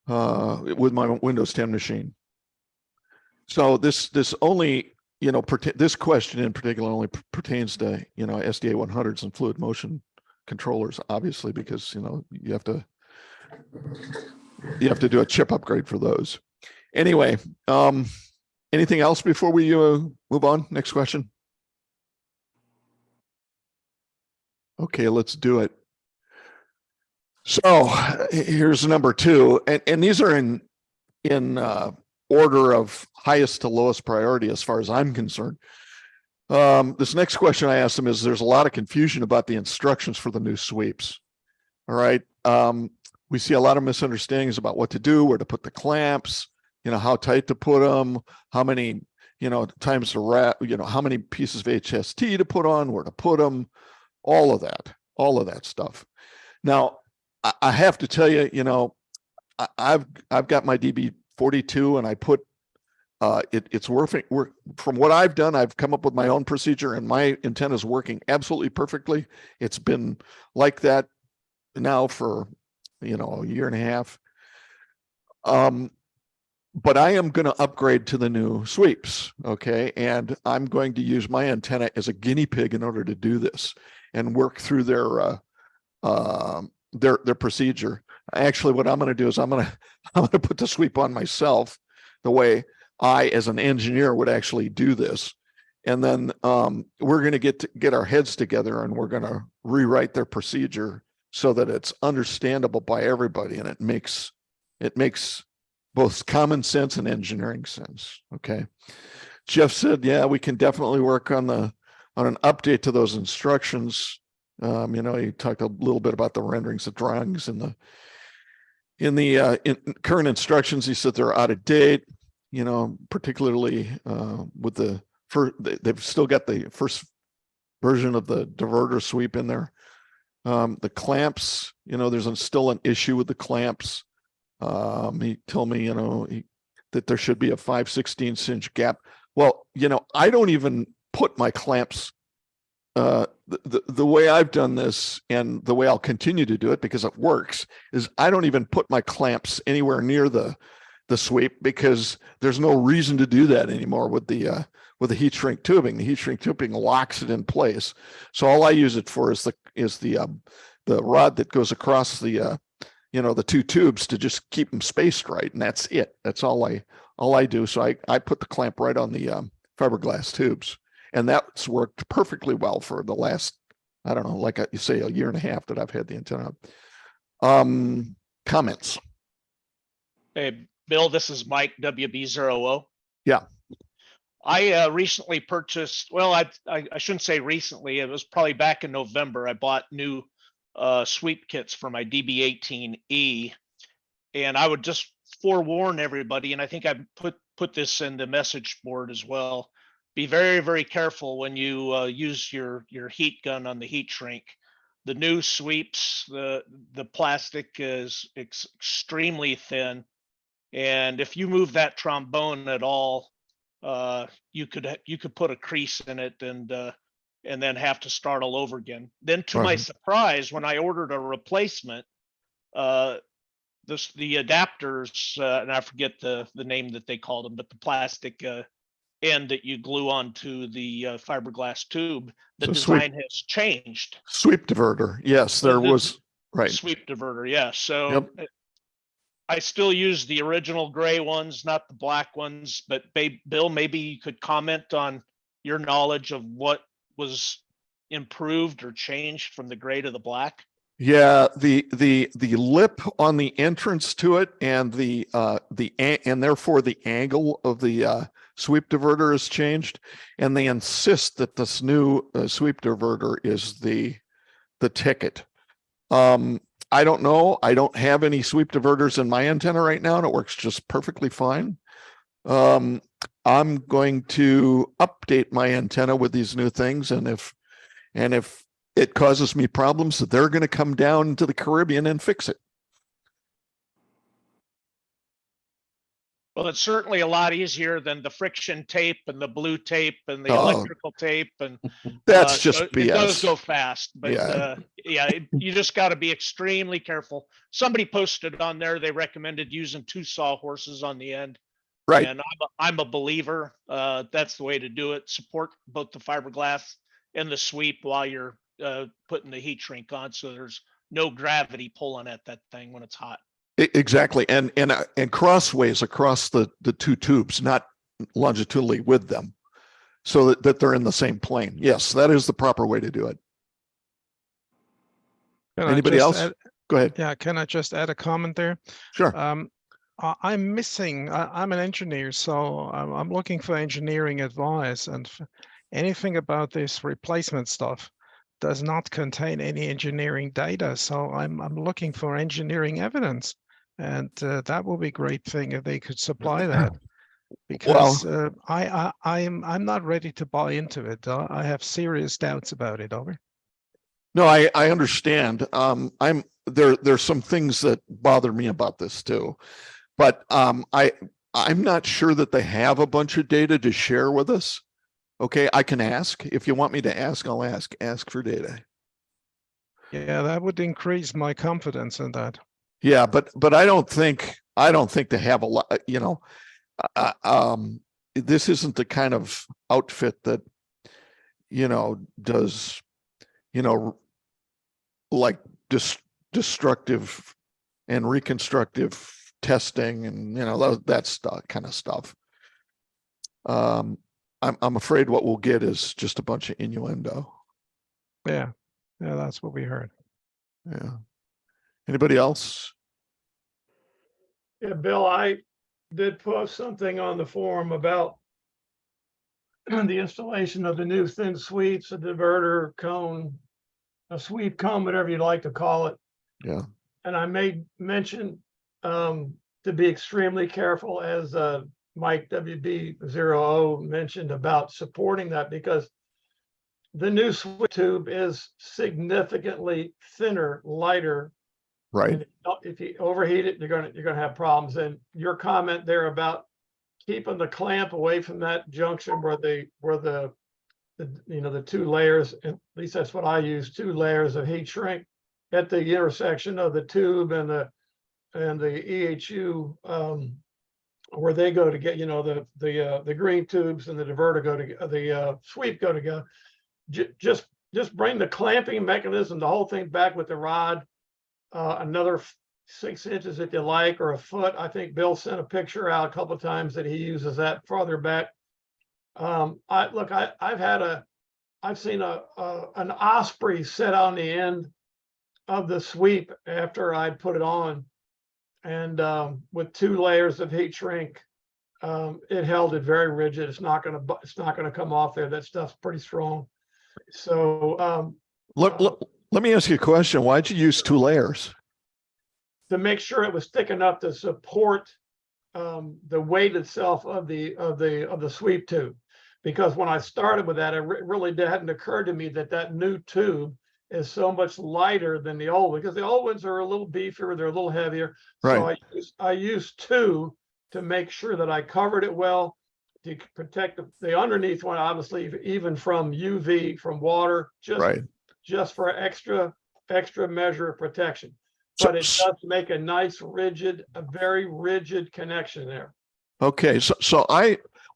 Speaker 1: with my Windows 10 machine. So this only, you know, this question in particular only pertains to, you know, SDA 100s and fluid motion controllers, obviously, because, you know, you have to do a chip upgrade for those. Anyway, anything else before we move on? Next question. Okay, let's do it. So here's number 2, and these are in order of highest to lowest priority as far as I'm concerned. This next question I asked them is, there's a lot of confusion about the instructions for the new sweeps. All right. We see a lot of misunderstandings about what to do, where to put the clamps, you know, how tight to put them, how many, you know, times to wrap, you know, how many pieces of HST to put on, where to put them, all of that stuff. Now, I have to tell you, you know, I've got my DB42, and I put it's working. From what I've done, I've come up with my own procedure, and my antenna is working absolutely perfectly. It's been like that now for, you know, a year and a half. But I am going to upgrade to the new sweeps, okay? And I'm going to use my antenna as a guinea pig in order to do this and work through their procedure. Actually, what I'm going to do is I'm going to put the sweep on myself the way I, as an engineer, would actually do this. And then we're going to get our heads together, and we're going to rewrite their procedure so that it's understandable by everybody, and it makes both common sense and engineering sense. Okay. Jeff said, yeah, we can definitely work on an update to those instructions. You know, he talked a little bit about the renderings of drawings in current instructions. He said they're out of date, you know, particularly with they've still got the first version of the diverter sweep in there. The clamps, you know, there's still an issue with the clamps. He told me, you know, that there should be a 5/16 inch gap. Well, you know, I don't even put my clamps, the way I've done this, and the way I'll continue to do it because it works, is I don't even put my clamps anywhere near the sweep, because there's no reason to do that anymore with the heat shrink tubing. The heat shrink tubing locks it in place. So all I use it for is the rod that goes across the you know, the two tubes to just keep them spaced right, and that's it. That's all I do. So I put the clamp right on the fiberglass tubes, and that's worked perfectly well for the last, I don't know, like you say, a year and a half that I've had the antenna. Comments?
Speaker 5: Hey, Bill, this is Mike, WB0O.
Speaker 1: Yeah.
Speaker 5: I recently purchased, well, I shouldn't say recently, it was probably back in November. I bought new sweep kits for my DB18E, and I would just forewarn everybody, and I think I put this in the message board as well. Be very, very careful when you use your heat gun on the heat shrink. The new sweeps, the plastic is extremely thin, and if you move that trombone at all, you could put a crease in it and then have to start all over again. Then, to my surprise, when I ordered a replacement, the adapters, and I forget the name that they called them, but the plastic end that you glue onto the fiberglass tube, the design has changed.
Speaker 1: Sweep diverter, yes, there was, right.
Speaker 5: Sweep diverter, yeah. So I still use the original gray ones, not the black ones. But Bill, maybe you could comment on your knowledge of what was improved or changed from the gray to the black?
Speaker 1: Yeah, the lip on the entrance to it and and therefore the angle of the sweep diverter has changed, and they insist that this new sweep diverter is the ticket. I don't know. I don't have any sweep diverters in my antenna right now, and it works just perfectly fine. I'm going to update my antenna with these new things, and if it causes me problems, they're going to come down to the Caribbean and fix it.
Speaker 5: Well, it's certainly a lot easier than the friction tape and the blue tape and the
Speaker 1: Oh.
Speaker 5: electrical tape. And
Speaker 1: That's just
Speaker 5: it does
Speaker 1: BS.
Speaker 5: go fast, but you just got to be extremely careful. Somebody posted on there, they recommended using 2 sawhorses on the end.
Speaker 1: Right.
Speaker 5: And I'm a believer. That's the way to do it. Support both the fiberglass and the sweep while you're putting the heat shrink on, so there's no gravity pulling at that thing when it's hot.
Speaker 1: Exactly, and crossways across the 2 tubes, not longitudinally with them, so that they're in the same plane. Yes, that is the proper way to do it. Anybody else? Go ahead.
Speaker 14: Yeah, can I just add a comment there?
Speaker 1: Sure.
Speaker 14: I'm missing. I'm an engineer, so I'm looking for engineering advice, and anything about this replacement stuff does not contain any engineering data. So I'm looking for engineering evidence, and that would be a great thing if they could supply that. Because I'm not ready to buy into it. I have serious doubts about it. Over.
Speaker 1: No, I understand. There's some things that bother me about this too, but I'm not sure that they have a bunch of data to share with us. Okay, I can ask. If you want me to ask, I'll ask. Ask for data.
Speaker 14: Yeah, that would increase my confidence in that.
Speaker 1: Yeah, but I don't think they have a lot. You know, this isn't the kind of outfit that does like destructive and reconstructive testing and that stuff kind of stuff. I'm afraid what we'll get is just a bunch of innuendo.
Speaker 14: Yeah, that's what we heard.
Speaker 1: Yeah. Anybody else?
Speaker 24: Yeah, Bill, I did post something on the forum about the installation of the new thin sweeps, a diverter cone, a sweep cone, whatever you'd like to call it.
Speaker 1: Yeah.
Speaker 24: And I made mention to be extremely careful, as Mike WB00 mentioned, about supporting that, because the new sweep tube is significantly thinner, lighter.
Speaker 1: Right.
Speaker 24: And if you overheat it, you're gonna have problems. And your comment there about keeping the clamp away from that junction where the 2 layers, at least that's what I use, 2 layers of heat shrink at the intersection of the tube and the EHU, where they go to get, the green tubes and the diverter go to the sweep go together. Just bring the clamping mechanism, the whole thing back with the rod, another 6 inches if you like, or a foot. I think Bill sent a picture out a couple of times that he uses that farther back. I've seen an Osprey sit on the end of the sweep after I put it on, and with 2 layers of heat shrink, it held it very rigid. It's not gonna come off there. That stuff's pretty strong. So
Speaker 1: let me ask you a question. Why'd you use 2 layers?
Speaker 24: To make sure it was thick enough to support the weight itself of the sweep tube. Because when I started with that, it really hadn't occurred to me that new tube is so much lighter than the old one, because the old ones are a little beefier, they're a little heavier.
Speaker 1: Right.
Speaker 24: So I used 2 to make sure that I covered it well, to protect the underneath one, obviously, even from UV, from water, just for extra measure of protection. But it does make a nice a very rigid connection there.
Speaker 1: Okay, so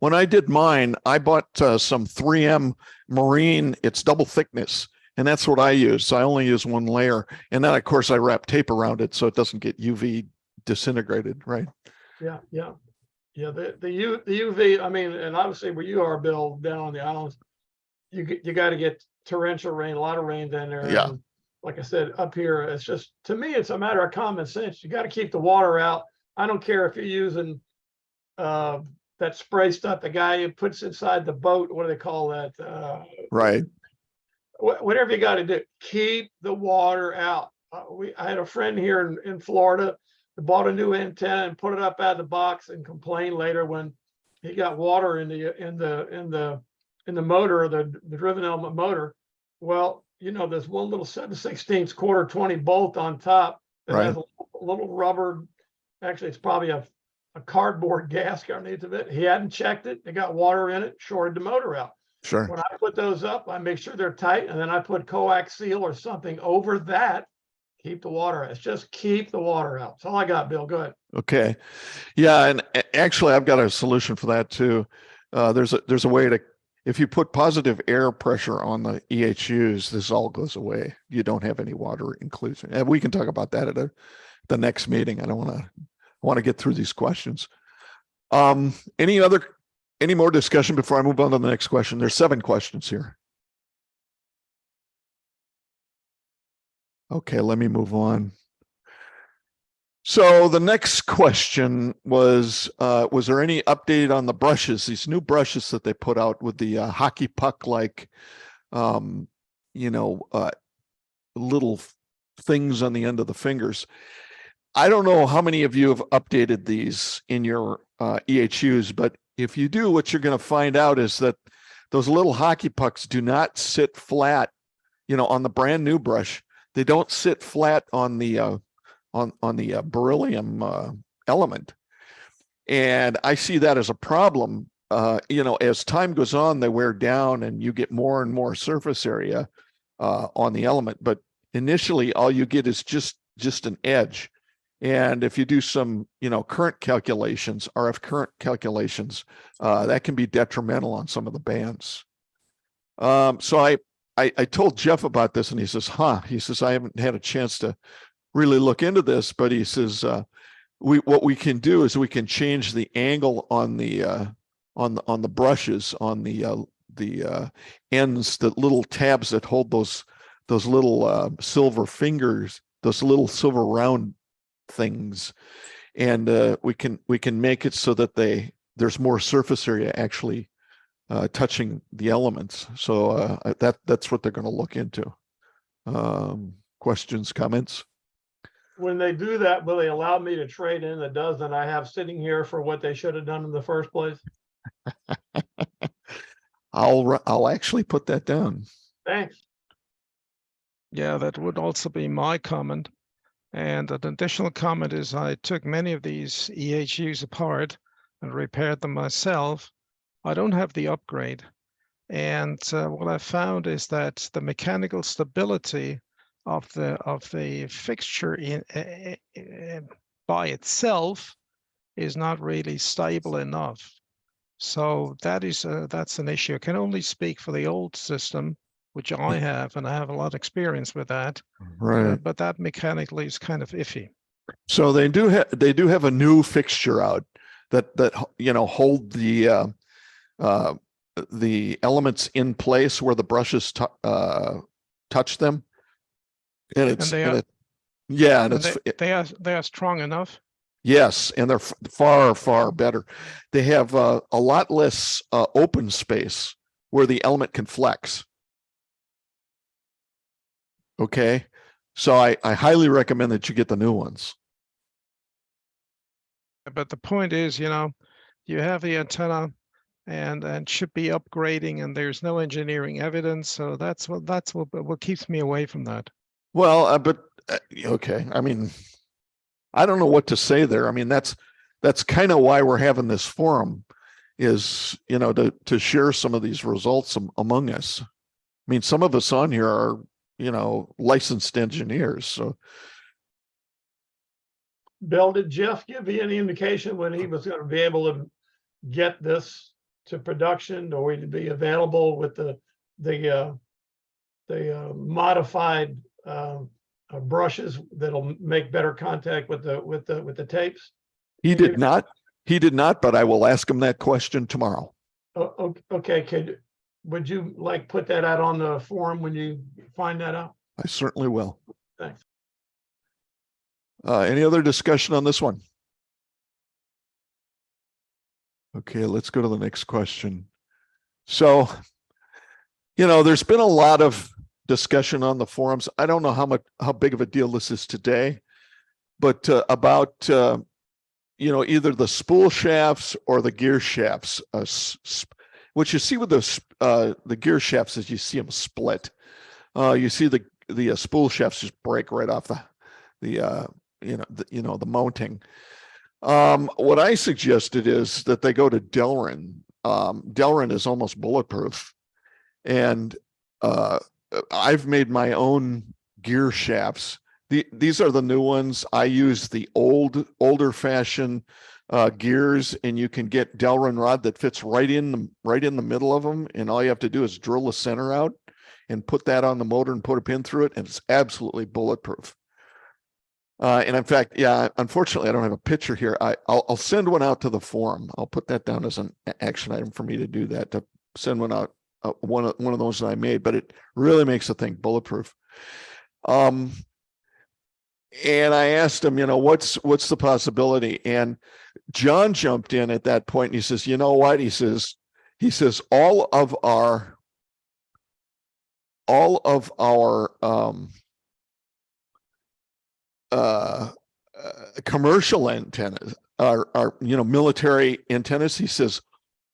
Speaker 1: when I did mine, I bought some 3M marine. It's double thickness, and that's what I use. So I only use 1 layer, and then of course I wrap tape around it so it doesn't get UV disintegrated. Right.
Speaker 24: Yeah. The UV. I mean, and obviously where you are, Bill, down on the islands, you got to get torrential rain, a lot of rain down there.
Speaker 1: Yeah.
Speaker 24: And like I said, up here, it's just, to me, it's a matter of common sense. You got to keep the water out. I don't care if you're using that spray stuff the guy puts inside the boat. What do they call that?
Speaker 1: Right.
Speaker 24: Whatever you got to do, keep the water out. I had a friend here in Florida that bought a new antenna and put it up out of the box and complained later when he got water in the motor, the driven element motor. Well, you know, there's one little 7/16 quarter 20 bolt on top that
Speaker 1: Right.
Speaker 24: has a little rubber. Actually, it's probably a cardboard gasket underneath of it. He hadn't checked it. It got water in it, shorted the motor out.
Speaker 1: Sure.
Speaker 24: When I put those up, I make sure they're tight, and then I put coax seal or something over that. Keep the water out. It's just keep the water out. That's all I got, Bill. Go ahead.
Speaker 1: Okay. Yeah, and actually, I've got a solution for that too. There's a way to, if you put positive air pressure on the EHUs, this all goes away. You don't have any water inclusion. And we can talk about that at the next meeting. I want to get through these questions. Any more discussion before I move on to the next question? There's 7 questions here. Okay, let me move on. So the next question was there any update on the brushes, these new brushes that they put out with the hockey puck like, little things on the end of the fingers? I don't know how many of you have updated these in your EHUs, but if you do, what you're going to find out is that those little hockey pucks do not sit flat, on the brand new brush. They don't sit flat on the beryllium element. And I see that as a problem. As time goes on, they wear down and you get more and more surface area on the element. But initially, all you get is just an edge. And if you do some, current calculations, RF current calculations, that can be detrimental on some of the bands. So I told Jeff about this, and he says, he says, I haven't had a chance to really look into this, but he says, what we can do is we can change the angle on the brushes, on the ends, the little tabs that hold those little silver fingers, those little silver round things, and we can make it so that there's more surface area actually touching the elements. So that's what they're going to look into. Questions, comments?
Speaker 24: When they do that, will they allow me to trade in the dozen I have sitting here for what they should have done in the first place?
Speaker 1: I'll actually put that down.
Speaker 24: Thanks.
Speaker 14: Yeah, that would also be my comment. And an additional comment is I took many of these EHUs apart and repaired them myself. I don't have the upgrade. And what I found is that the mechanical stability of the fixture by itself is not really stable enough. So that's an issue. I can only speak for the old system, which I have, and I have a lot of experience with that.
Speaker 1: Right.
Speaker 14: But that mechanically is kind of iffy.
Speaker 1: So they do have a new fixture out that hold the elements in place where the brushes touch them, and
Speaker 14: they are strong enough.
Speaker 1: Yes, and they're far better. They have a lot less open space where the element can flex. Okay, so I highly recommend that you get the new ones.
Speaker 14: But the point is, you have the antenna and should be upgrading, and there's no engineering evidence. So that's what keeps me away from that.
Speaker 1: Well, okay. I mean, I don't know what to say there. I mean, that's kind of why we're having this forum, is to share some of these results among us. I mean, some of us on here are licensed engineers. So,
Speaker 24: Bill, did Jeff give you any indication when he was going to be able to get this to production, or would it be available with the modified brushes that'll make better contact with the tapes?
Speaker 1: He did not, but I will ask him that question tomorrow.
Speaker 24: Okay, would you like put that out on the forum when you find that out?
Speaker 1: I certainly will.
Speaker 24: Thanks.
Speaker 1: Any other discussion on this one? Okay, let's go to the next question. So, there's been a lot of discussion on the forums. I don't know how big of a deal this is today, but about either the spool shafts or the gear shafts. What you see with the gear shafts is you see them split. You see the spool shafts just break right off the mounting. What I suggested is that they go to Delrin. Delrin is almost bulletproof, and I've made my own gear shafts. These are the new ones. I use the older fashion gears, and you can get Delrin rod that fits right in the middle of them, and all you have to do is drill the center out and put that on the motor and put a pin through it, and it's absolutely bulletproof. And in fact, yeah, unfortunately, I don't have a picture here. I'll send one out to the forum. I'll put that down as an action item for me to do that, to send one out, one of those that I made, but it really makes the thing bulletproof. And I asked him, what's the possibility? And John jumped in at that point and he says, you know what? He says, all of our commercial antennas are military antennas. He says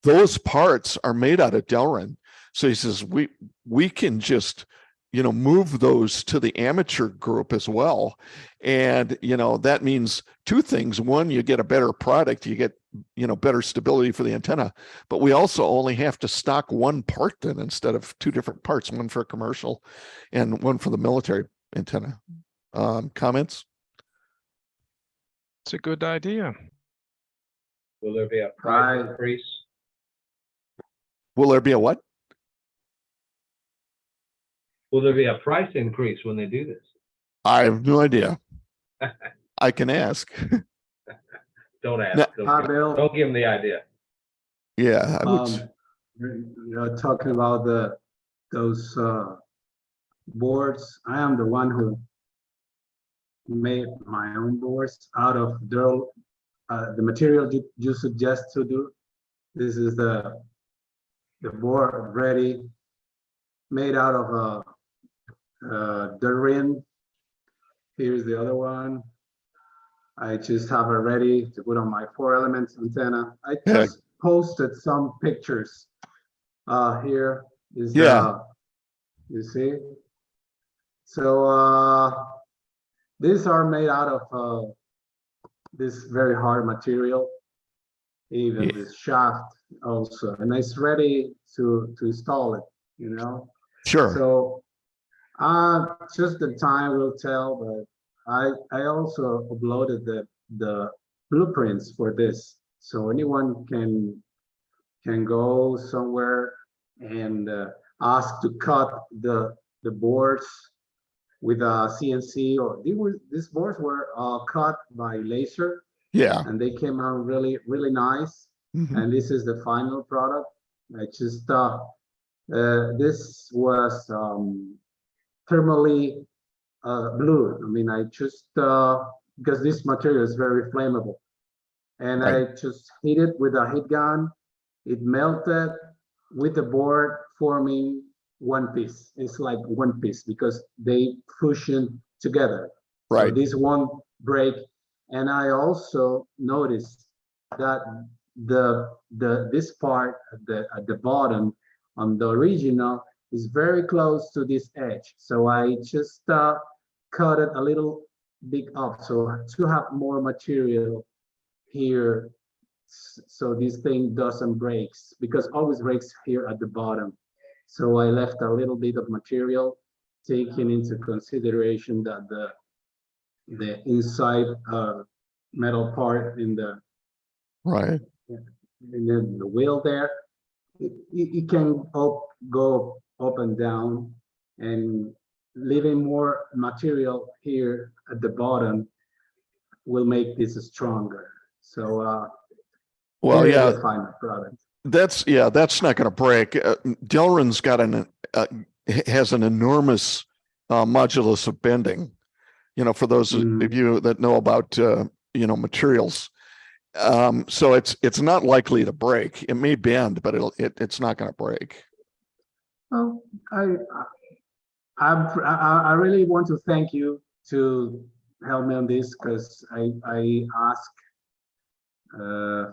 Speaker 1: those parts are made out of Delrin. So he says we can just move those to the amateur group as well, and that means two things. One, you get a better product, you get better stability for the antenna, but we also only have to stock one part then instead of two different parts, one for commercial and one for the military antenna. Comments?
Speaker 14: It's a good idea.
Speaker 21: Will there be a price increase?
Speaker 1: Will there be a what?
Speaker 21: Will there be a price increase when they do this?
Speaker 1: I have no idea. I can ask.
Speaker 21: Don't ask. Don't give them the idea.
Speaker 1: Yeah, I would.
Speaker 2: You're talking about those boards. I am the one who made my own boards out of the material you suggest to do. This is the board ready, made out of Durin. Here's the other one. I just have it ready to put on my 4-element antenna. I just posted some pictures. Here is you see. So these are made out of this very hard material. Even this shaft also, and it's ready to install it.
Speaker 1: Sure.
Speaker 2: So just the time will tell, but I also uploaded the blueprints for this, so anyone can go somewhere and ask to cut the boards with a CNC, or these boards were cut by laser.
Speaker 1: Yeah.
Speaker 2: And they came out really, really nice.
Speaker 1: Mm-hmm.
Speaker 2: And this is the final product. I just this was thermally blue. I mean, I just because this material is very flammable, and I just heat it with a heat gun. It melted with the board, forming one piece. It's like one piece because they fusion together.
Speaker 1: Right.
Speaker 2: So this won't break. And I also noticed that this part at the bottom on the original is very close to this edge. So I just cut it a little big up, so to have more material here, so this thing doesn't break, because always breaks here at the bottom. So I left a little bit of material, taking into consideration that the inside metal part in the the wheel there, it can go up and down, and leaving more material here at the bottom will make this stronger. So
Speaker 1: well, yeah,
Speaker 2: the final product.
Speaker 1: That's not going to break. Delrin's got has an enormous modulus of bending. For those of you that know about materials, so it's not likely to break. It may bend, but it's not going to break.
Speaker 2: Well, I really want to thank you to help me on this, because I asked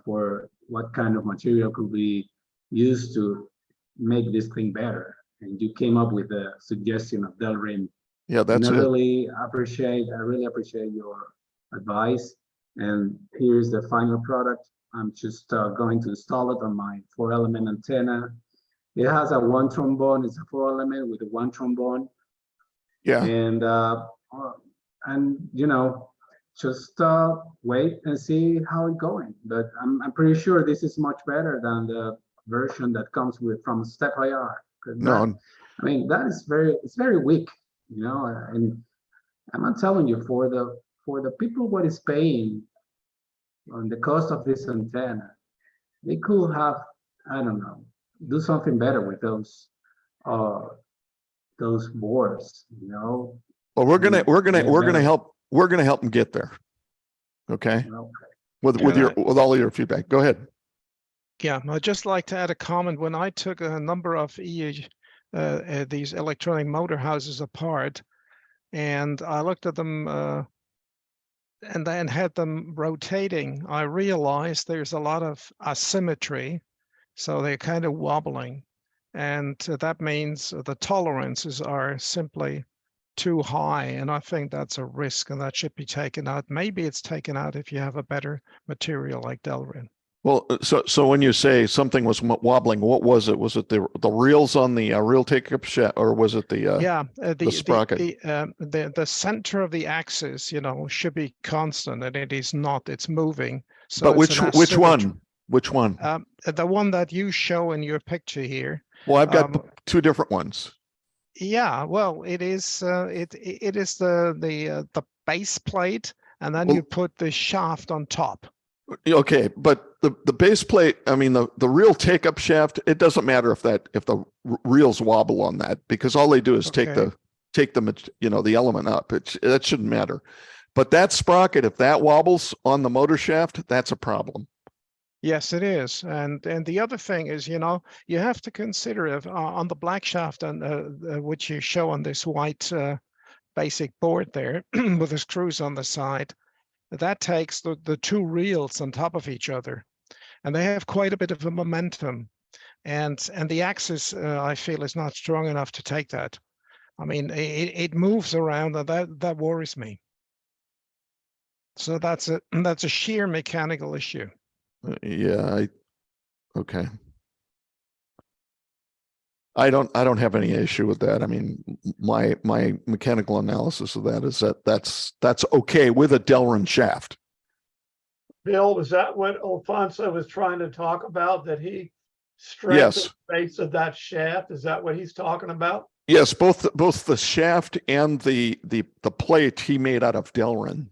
Speaker 2: for what kind of material could be used to make this thing better, and you came up with a suggestion of Delrin.
Speaker 1: Yeah, that's
Speaker 2: and
Speaker 1: it.
Speaker 2: I really appreciate your advice. And here's the final product. I'm just going to install it on my 4-element antenna. It has a 1 trombone. It's a 4-element with a 1 trombone.
Speaker 1: Yeah.
Speaker 2: And just wait and see how it's going. But I'm pretty sure this is much better than the version that comes from StepPIR.
Speaker 1: No.
Speaker 2: That is very weak, and I'm not telling you, for the people what is paying on the cost of this antenna, they could have, I don't know, do something better with those boards,
Speaker 1: Well, we're gonna help them get there. Okay. With all of your feedback. Go ahead.
Speaker 14: Yeah, I'd just like to add a comment. When I took a number of these electronic motor houses apart, and I looked at them and then had them rotating, I realized there's a lot of asymmetry, so they're kind of wobbling, and that means the tolerances are simply too high, and I think that's a risk, and that should be taken out. Maybe it's taken out if you have a better material like Delrin.
Speaker 1: Well, so when you say something was wobbling, what was it? Was it the reels on the reel take-up shaft, or was it the sprocket?
Speaker 14: The center of the axis, should be constant, and it is not. It's moving. So
Speaker 1: but which one? Which one?
Speaker 14: The one that you show in your picture here.
Speaker 1: Well, I've got two different ones.
Speaker 14: Yeah, well, it is it is the base plate, and then you put the shaft on top.
Speaker 1: Okay, but the base plate, the real take-up shaft, it doesn't matter if the reels wobble on that, because all they do is take the element up. That shouldn't matter. But that sprocket, if that wobbles on the motor shaft, that's a problem.
Speaker 14: Yes, it is. And the other thing is, you have to consider if on the black shaft, and which you show on this white basic board there with the screws on the side, that takes the two reels on top of each other, and they have quite a bit of a momentum, and the axis I feel is not strong enough to take that. It moves around, and that worries me. So that's a sheer mechanical issue.
Speaker 1: Yeah. Okay. I don't have any issue with that. My mechanical analysis of that is that's okay with a Delrin shaft.
Speaker 24: Bill, was that what Alfonso was trying to talk about? That he strengthened the base of that shaft? Is that what he's talking about?
Speaker 1: Yes, both the shaft and the plate he made out of Delrin.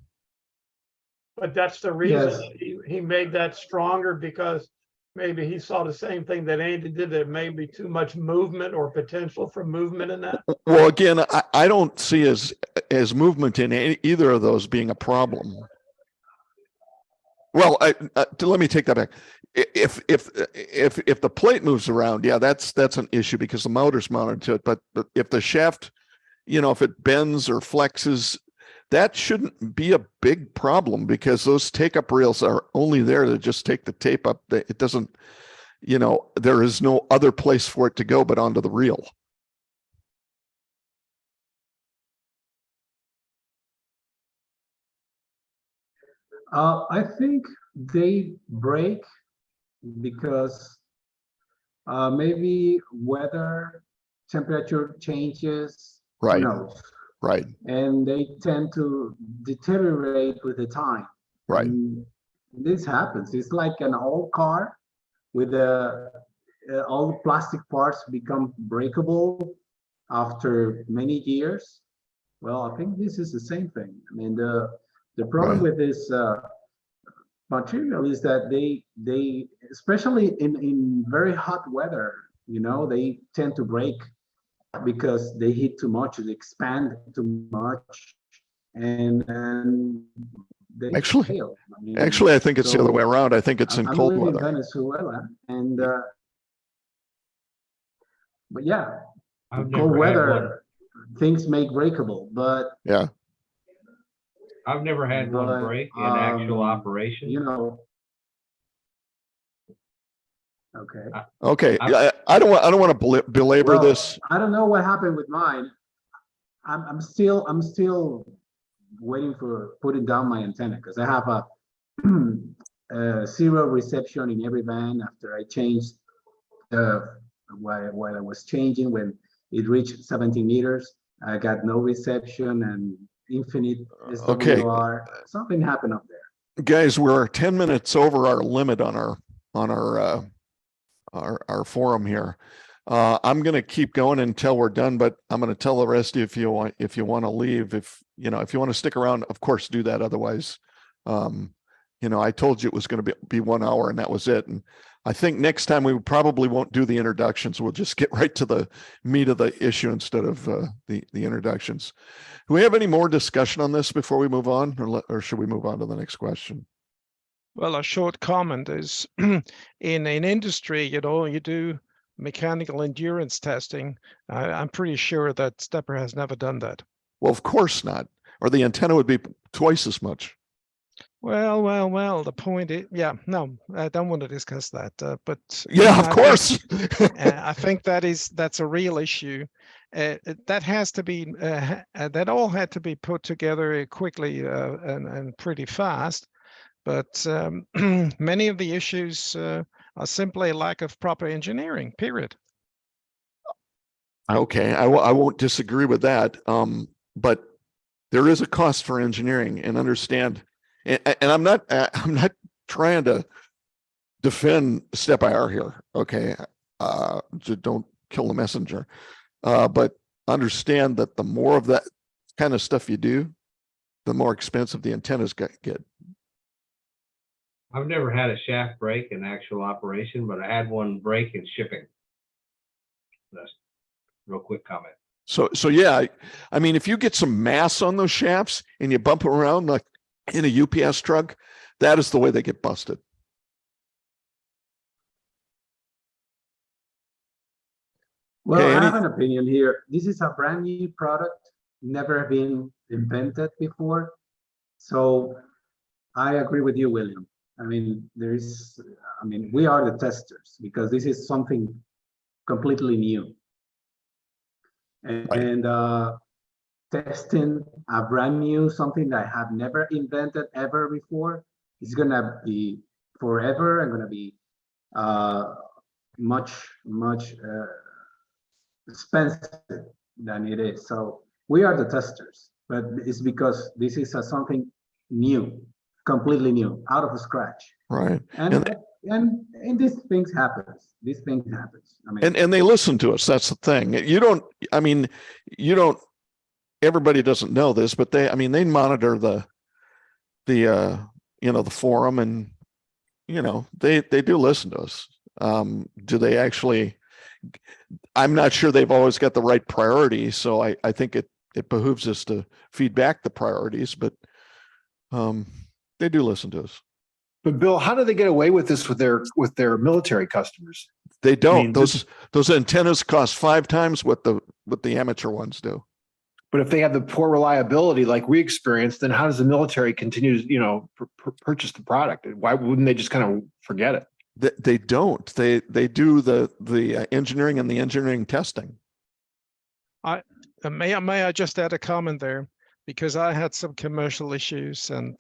Speaker 24: But that's the reason he made that stronger, because maybe he saw the same thing that Andy did, that may be too much movement or potential for movement in that.
Speaker 1: Well, again, I don't see as movement in either of those being a problem. Well, let me take that back. If the plate moves around, yeah, that's an issue because the motor's mounted to it. But if the shaft, if it bends or flexes, that shouldn't be a big problem, because those take-up reels are only there to just take the tape up. It doesn't, there is no other place for it to go but onto the reel.
Speaker 2: I think they break because maybe weather, temperature changes,
Speaker 1: right?
Speaker 2: Who knows?
Speaker 1: Right.
Speaker 2: And they tend to deteriorate with the time.
Speaker 1: Right.
Speaker 2: And this happens. It's like an old car with all the plastic parts become breakable after many years. Well, I think this is the same thing. The problem with this material is that they especially in very hot weather, you know, they tend to break because they heat too much, they expand too much, and they
Speaker 1: Actually,
Speaker 2: fail. I mean,
Speaker 1: actually, I think it's the other way
Speaker 2: so
Speaker 1: around. I think it's in
Speaker 2: I'm
Speaker 1: cold
Speaker 2: living in
Speaker 1: weather.
Speaker 2: Venezuela, and but yeah,
Speaker 21: I've
Speaker 2: cold
Speaker 21: never had one.
Speaker 2: weather things make breakable, but
Speaker 1: Yeah.
Speaker 21: I've never had one break in actual operation.
Speaker 2: you know, okay.
Speaker 1: Okay. I don't want to belabor
Speaker 2: Well,
Speaker 1: this.
Speaker 2: I don't know what happened with mine. I'm still waiting for putting down my antenna because I have a zero reception in every band after I changed while I was changing when it reached 17 meters. I got no reception and infinite
Speaker 1: Okay.
Speaker 2: SWR. Something happened up there.
Speaker 1: Guys, we're 10 minutes over our limit on our forum here. I'm going to keep going until we're done, but I'm going to tell the rest of you if you want to leave, if you want to stick around, of course, do that. Otherwise, I told you it was going to be 1 hour and that was it. And I think next time we probably won't do the introductions. We'll just get right to the meat of the issue instead of the introductions. Do we have any more discussion on this before we move on, or should we move on to the next question?
Speaker 14: Well, a short comment is in an industry, you do mechanical endurance testing. I'm pretty sure that StepPIR has never done that.
Speaker 1: Well, of course not, or the antenna would be twice as much.
Speaker 14: Well, the point is, yeah, no, I don't want to discuss that, but
Speaker 1: yeah, of course.
Speaker 14: I think that's a real issue. That has to be, that all had to be put together quickly and pretty fast. But many of the issues are simply a lack of proper engineering, period.
Speaker 1: Okay, I won't disagree with that. But there is a cost for engineering, and understand. And I'm not trying to defend StepPIR here. Okay, don't kill the messenger. But understand that the more of that kind of stuff you do, the more expensive the antennas get.
Speaker 21: I've never had a shaft break in actual operation, but I had one break in shipping. That's a real quick comment.
Speaker 1: So yeah, I mean, if you get some mass on those shafts and you bump them around like in a UPS truck, that is the way they get busted.
Speaker 2: Well, I have an opinion here. This is a brand new product, never been invented before. So I agree with you, William. I mean, we are the testers because this is something completely new. And testing a brand new, something that I have never invented ever before, is gonna be forever and gonna be much expensive than it is. So we are the testers, but it's because this is something new, completely new, out of scratch.
Speaker 1: Right.
Speaker 2: And these things happens. I mean,
Speaker 1: and they listen to us. That's the thing. Everybody doesn't know this, but they monitor the forum, and they do listen to us. Do they actually? I'm not sure they've always got the right priorities, so I think it behooves us to feed back the priorities, but they do listen to us.
Speaker 15: But Bill, how do they get away with this with their military customers?
Speaker 1: They don't. Those antennas cost 5 times what the amateur ones do.
Speaker 15: But if they have the poor reliability like we experienced, then how does the military continue to purchase the product? Why wouldn't they just kind of forget it?
Speaker 1: They don't. They do the engineering and the engineering testing.
Speaker 14: May I just add a comment there, because I had some commercial issues, and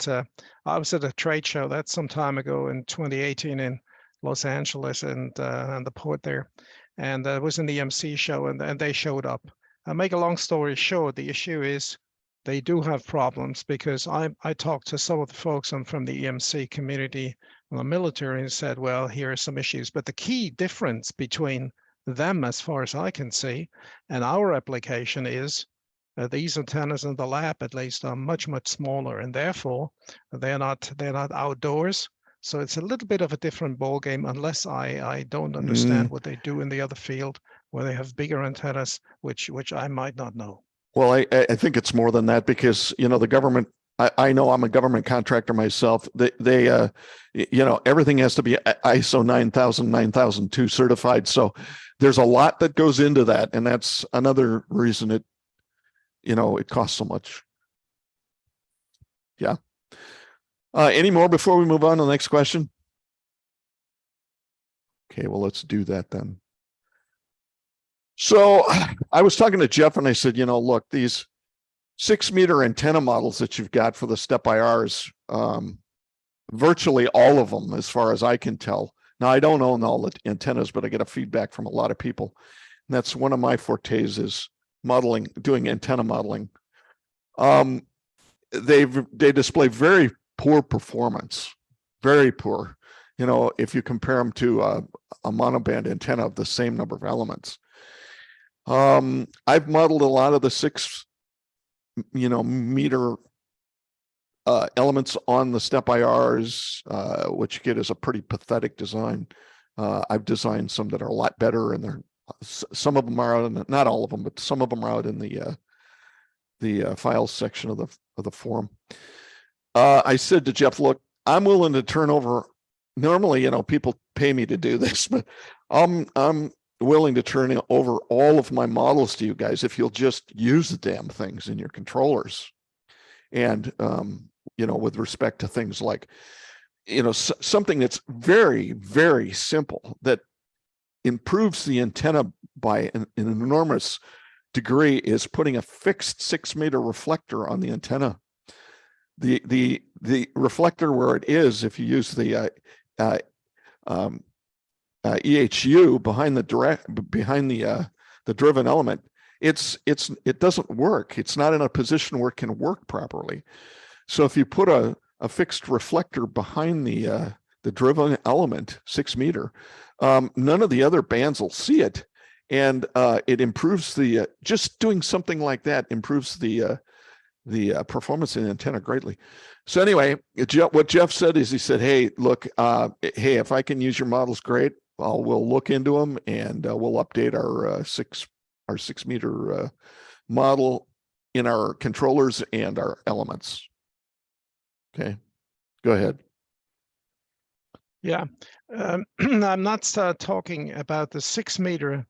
Speaker 14: I was at a trade show that's some time ago in 2018 in Los Angeles and the port there, and it was an EMC show, and they showed up. I make a long story short, the issue is they do have problems, because I talked to some of the folks from the EMC community, the military, and said, well, here are some issues. But the key difference between them, as far as I can see, and our application is these antennas in the lab, at least, are much smaller, and therefore they're not outdoors. So it's a little bit of a different ball game unless I don't
Speaker 1: Mm.
Speaker 14: understand what they do in the other field where they have bigger antennas, which I might not know.
Speaker 1: Well, I think it's more than that because, you know, the government, I know I'm a government contractor myself. They you know, everything has to be ISO 9000, 9002 certified. So there's a lot that goes into that. And that's another reason it, you know, it costs so much. Yeah. Any more before we move on to the next question? Okay, well, let's do that then. So I was talking to Jeff and I said, you know, look, these 6-meter antenna models that you've got for the StepPIRs, virtually all of them, as far as I can tell. Now, I don't own all the antennas, but I get a feedback from a lot of people. And that's one of my fortes is modeling, doing antenna modeling. They display very poor performance, very poor. You know, if you compare them to a monoband antenna of the same number of elements. I've modeled a lot of the 6 meter elements on the StepPIRs. What you get is a pretty pathetic design. I've designed some that are a lot better, and some of them are out in the, not all of them, but some of them are out in the files section of the forum. I said to Jeff, look, I'm willing to turn over. Normally, you know, people pay me to do this, but I'm willing to turn over all of my models to you guys if you'll just use the damn things in your controllers. And you know, with respect to things like, you know, something that's very, very simple that improves the antenna by an enormous degree is putting a fixed 6-meter reflector on the antenna. The reflector where it is, if you use the EHU behind the driven element, it doesn't work. It's not in a position where it can work properly. So if you put a fixed reflector behind the driven element, 6-meter, none of the other bands will see it, and it improves the just doing something like that improves the performance of the antenna greatly. So anyway, what Jeff said is he said, hey, look, hey, if I can use your models, great. We'll look into them and we'll update our 6-meter model in our controllers and our elements. Okay, go ahead.
Speaker 14: Yeah, I'm not talking about the 6-meter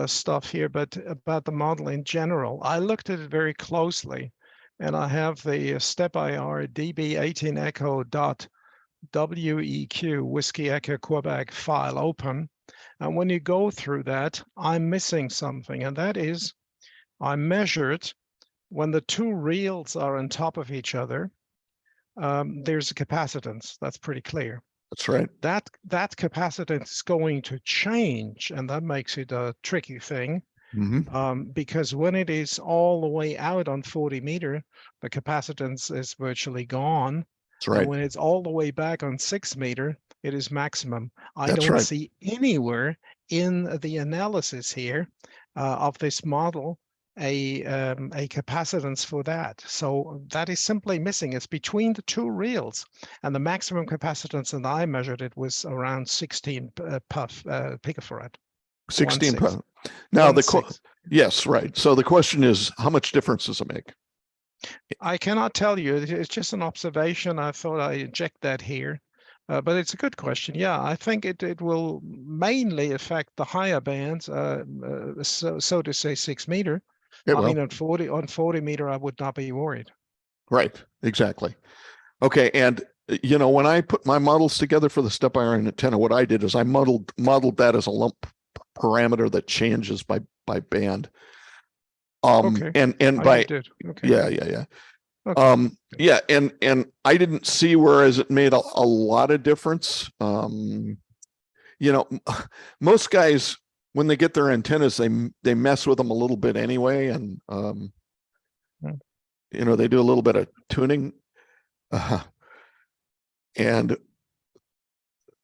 Speaker 14: stuff here, but about the model in general. I looked at it very closely, and I have the StepPIR DB18 Echo .weq Whiskey Echo Quebec file open. And when you go through that, I'm missing something, and that is I measured when the 2 reels are on top of each other, there's a capacitance. That's pretty clear.
Speaker 1: That's right.
Speaker 14: That capacitance is going to change, and that makes it a tricky thing. Because when it is all the way out on 40-meter, the capacitance is virtually gone.
Speaker 1: That's right.
Speaker 14: And when it's all the way back on 6-meter, it is maximum. I
Speaker 1: That's
Speaker 14: don't
Speaker 1: right.
Speaker 14: see anywhere in the analysis here of this model a capacitance for that. So that is simply missing. It's between the 2 reels, and the maximum capacitance that I measured it was around 16 picofarad.
Speaker 1: 16 puff. Now yes, right. So the question is, how much difference does it make?
Speaker 14: I cannot tell you. It's just an observation. I thought I inject that here. But it's a good question. Yeah, I think it will mainly affect the higher bands, so to say 6-meter. I mean, on 40-meter, I would not be worried.
Speaker 1: Right, exactly. Okay, and you know, when I put my models together for the StepPIR antenna, what I did is I modeled that as a lump parameter that changes by band.
Speaker 14: Okay.
Speaker 1: And by
Speaker 14: okay.
Speaker 1: Yeah.
Speaker 14: Okay.
Speaker 1: Yeah, and I didn't see whereas it made a lot of difference. You know, most guys when they get their antennas, they mess with them a little bit anyway, and you know, they do a little bit of tuning, and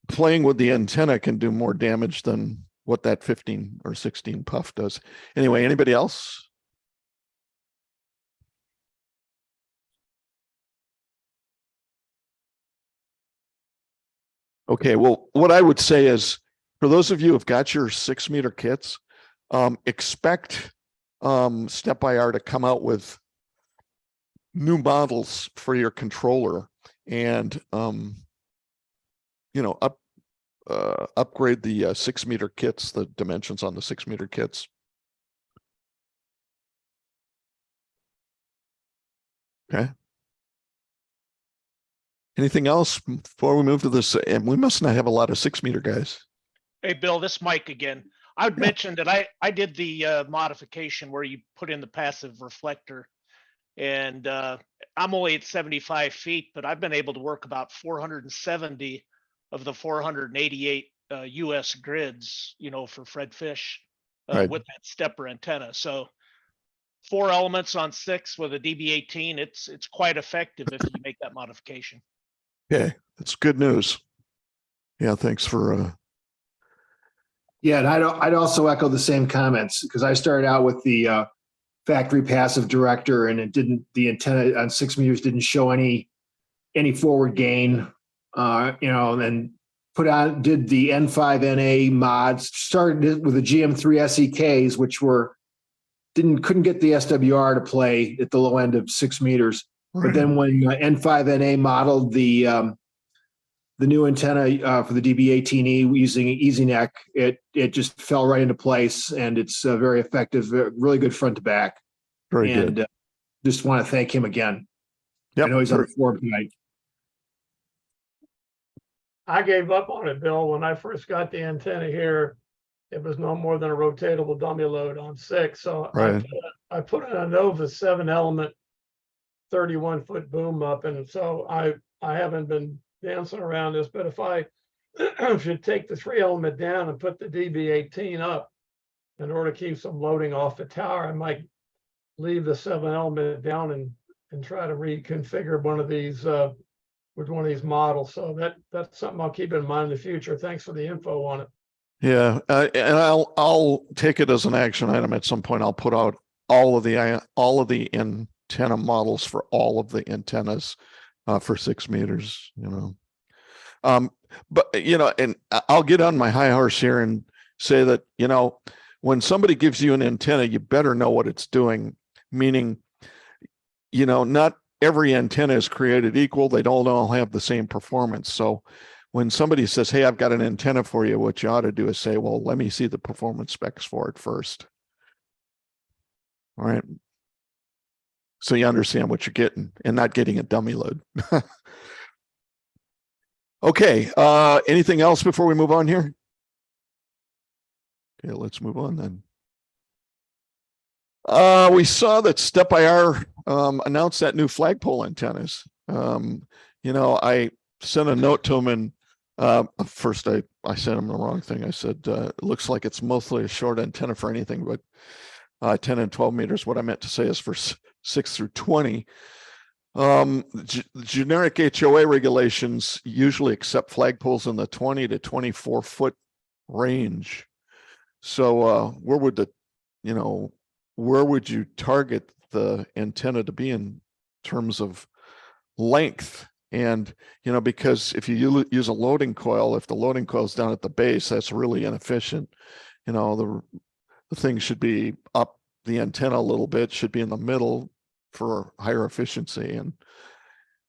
Speaker 1: playing with the antenna can do more damage than what that 15 or 16 puff does. Anyway, anybody else? Okay, well, what I would say is, for those of you who've got your 6-meter kits, expect StepIR to come out with new models for your controller and upgrade the 6-meter kits, the dimensions on the 6-meter kits. Okay. Anything else before we move to this? And we must not have a lot of 6-meter guys.
Speaker 5: Hey, Bill, this Mike again. I would mention that I did the modification where you put in the passive reflector, and I'm only at 75 feet, but I've been able to work about 470 of the 488 US grids, for Fred Fish
Speaker 1: Right.
Speaker 5: with that stepper antenna. So 4 elements on 6 with a DB18, it's quite effective if you make that modification.
Speaker 1: Okay, that's good news. Yeah, thanks for
Speaker 15: Yeah, and I'd also echo the same comments because I started out with the factory passive director, and the antenna on 6 meters didn't show any forward gain. And then did the N5NA mods, started with the GM3 SEKs, which couldn't get the SWR to play at the low end of 6 meters. But then when N5NA modeled the new antenna for the DB18E using EasyNeck, it just fell right into place, and it's very effective, really good front to back.
Speaker 1: Very
Speaker 15: good. Just want to thank him again.
Speaker 1: Yep.
Speaker 15: I know he's on the forum tonight.
Speaker 24: I gave up on it, Bill. When I first got the antenna here, it was no more than a rotatable dummy load on 6. So I put a Nova 7-element 31-foot boom up, and so I haven't been dancing around this. But if I should take the 3-element down and put the DB18 up in order to keep some loading off the tower, I might leave the 7-element down and try to reconfigure one of these with one of these models. So that's something I'll keep in mind in the future. Thanks for the info on it.
Speaker 1: Yeah, and I'll take it as an action item at some point. I'll put out all of the antenna models for all of the antennas for 6 meters. But and I'll get on my high horse here and say that when somebody gives you an antenna, you better know what it's doing. Meaning, not every antenna is created equal. They don't all have the same performance. So when somebody says, hey, I've got an antenna for you, what you ought to do is say, well, let me see the performance specs for it first. All right. So you understand what you're getting and not getting a dummy load. Okay. Anything else before we move on here? Okay, let's move on then. We saw that StepIR announced that new flagpole antennas. I sent a note to him, and first I sent him the wrong thing. I said, it looks like it's mostly a short antenna for anything but 10 and 12 meters. What I meant to say is for 6 through 20. Generic HOA regulations usually accept flagpoles in the 20 to 24 foot range. So where would you target the antenna to be in terms of length? And, because if you use a loading coil, if the loading coil is down at the base, that's really inefficient. The thing should be up the antenna a little bit, should be in the middle for higher efficiency, and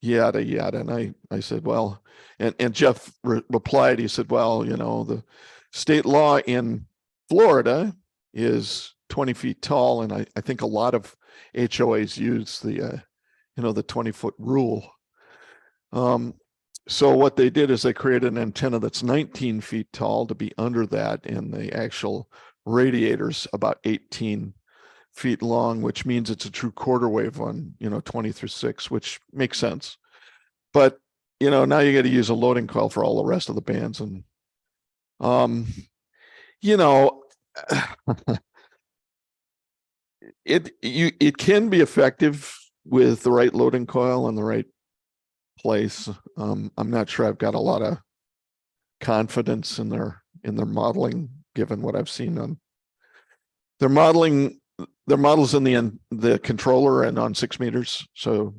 Speaker 1: yada, yada. And I said, well, and Jeff replied, he said, well, the state law in Florida is 20 feet tall. And I think a lot of HOAs use the 20-foot rule. So what they did is they created an antenna that's 19 feet tall to be under that, and the actual radiator's about 18 feet long, which means it's a true quarter wave on 20 through 6, which makes sense. But now you got to use a loading coil for all the rest of the bands, and it can be effective with the right loading coil in the right place. I'm not sure I've got a lot of confidence in their modeling, given what I've seen on their models in the controller and on 6 meters. So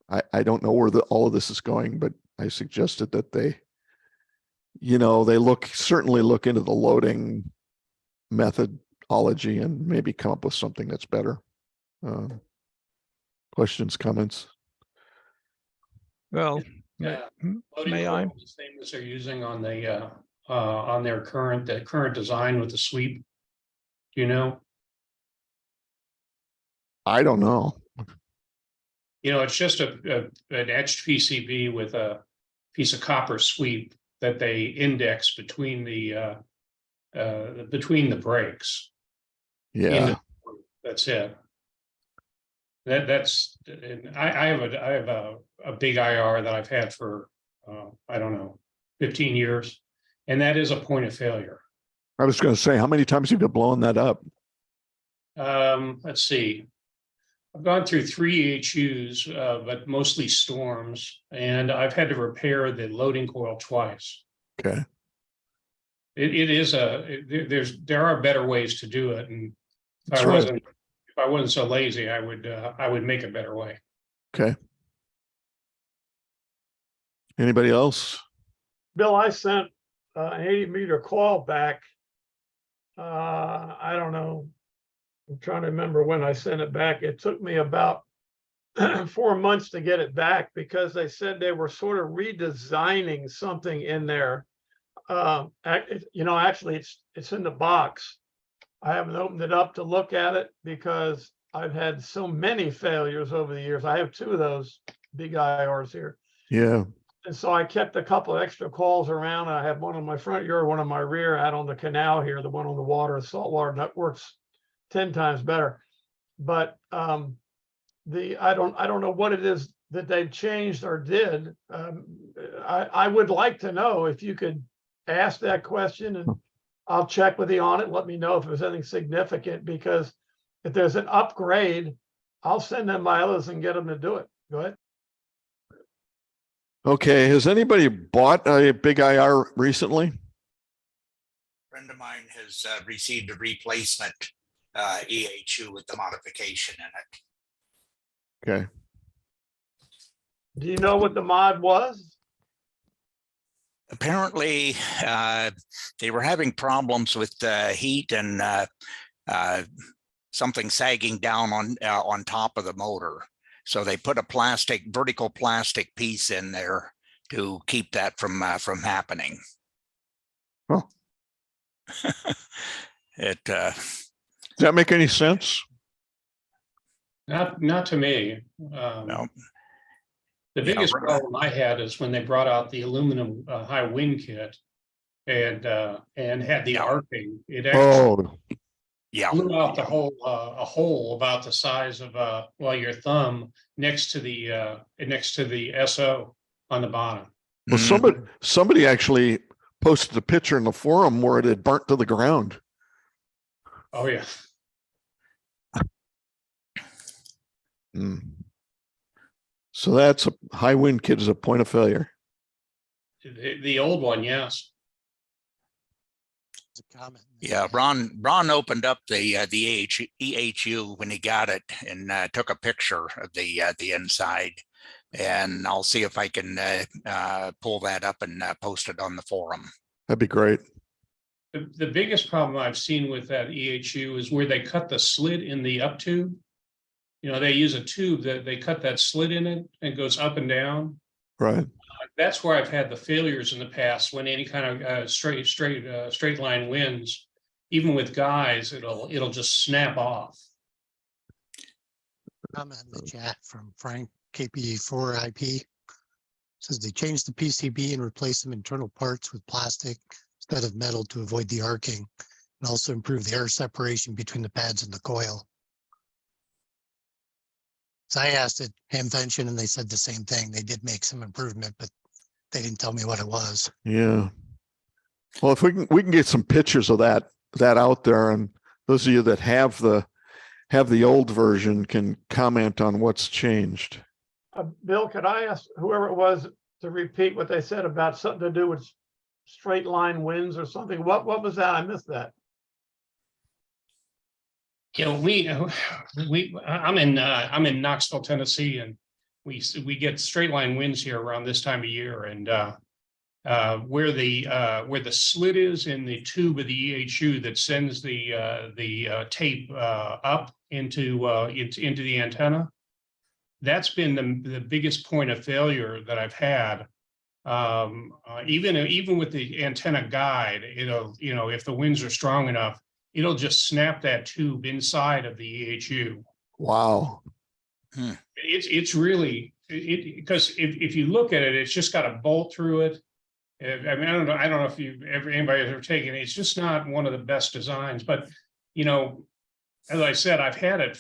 Speaker 1: I don't know where all of this is going, but I suggested that they they certainly look into the loading methodology and maybe come up with something that's better. Questions, comments?
Speaker 14: Well, may I?
Speaker 7: The same as they're using on the on their current design with the sweep. Do you know?
Speaker 1: I don't know.
Speaker 7: It's just an etched PCB with a piece of copper sweep that they index between the brakes.
Speaker 1: Yeah.
Speaker 7: That's it. That's I have a big IR that I've had for I don't know 15 years, and that is a point of failure.
Speaker 1: I was going to say, how many times have you blown that up?
Speaker 7: Let's see. I've gone through 3 EHUs, but mostly storms, and I've had to repair the loading coil twice.
Speaker 1: Okay.
Speaker 7: There are better ways to do it, and if I wasn't so lazy, I would make a better way.
Speaker 1: Okay. Anybody else?
Speaker 24: Bill, I sent an 80-meter coil back. I don't know. I'm trying to remember when I sent it back. It took me about 4 months to get it back because they said they were sort of redesigning something in there. Actually, it's in the box. I haven't opened it up to look at it because I've had so many failures over the years. I have 2 of those big IRs here.
Speaker 1: Yeah.
Speaker 24: And so I kept a couple of extra coils around. I have one on my front yard, one on my rear, out on the canal here, the one on the water, saltwater, and that works 10 times better. But I don't know what it is that they've changed or did. I would like to know if you could ask that question, and I'll check with you on it. Let me know if there's anything significant, because if there's an upgrade, I'll send them my others and get them to do it. Go ahead.
Speaker 1: Okay. Has anybody bought a big IR recently?
Speaker 8: Friend of mine has received a replacement EHU with the modification in it.
Speaker 1: Okay.
Speaker 24: Do you know what the mod was?
Speaker 8: Apparently, they were having problems with heat and something sagging down on top of the motor. So they put a vertical plastic piece in there to keep that from happening.
Speaker 1: Oh.
Speaker 8: Does
Speaker 1: that make any sense?
Speaker 7: Not to me.
Speaker 8: No.
Speaker 7: The biggest problem I had is when they brought out the aluminum high wind kit and had the arcing. It actually blew out a hole about the size of your thumb next to the SO on the bottom.
Speaker 1: Well, somebody actually posted a picture in the forum where it had burnt to the ground.
Speaker 7: Oh yeah.
Speaker 1: So that's a high wind kit is a point of failure.
Speaker 7: The old one, yes.
Speaker 8: Yeah, Ron opened up the EHU when he got it and took a picture of the inside, and I'll see if I can pull that up and post it on the forum.
Speaker 1: That'd be great.
Speaker 7: The biggest problem I've seen with that EHU is where they cut the slit in the up tube. They use a tube that they cut that slit in it and it goes up and down.
Speaker 1: Right.
Speaker 7: That's where I've had the failures in the past, when any kind of straight line winds, even with guys, it'll just snap off.
Speaker 23: Comment in the chat from Frank KPE4IP says they changed the PCB and replaced some internal parts with plastic instead of metal to avoid the arcing, and also improve the air separation between the pads and the coil. So I asked at Hamvention and they said the same thing. They did make some improvement, but they didn't tell me what it was.
Speaker 1: Yeah. Well, if we can get some pictures of that out there, and those of you that have the old version can comment on what's changed.
Speaker 24: Bill, could I ask whoever it was to repeat what they said about something to do with straight line winds or something? What was that? I missed that.
Speaker 7: I'm in Knoxville, Tennessee, and we get straight line winds here around this time of year, and where the slit is in the tube of the EHU that sends the tape up into the antenna. That's been the biggest point of failure that I've had. Even with the antenna guide, if the winds are strong enough, it'll just snap that tube inside of the EHU.
Speaker 1: Wow.
Speaker 7: It's really because if you look at it, it's just got a bolt through it. I mean, I don't know if anybody's ever taken it. It's just not one of the best designs. But as I said, I've had it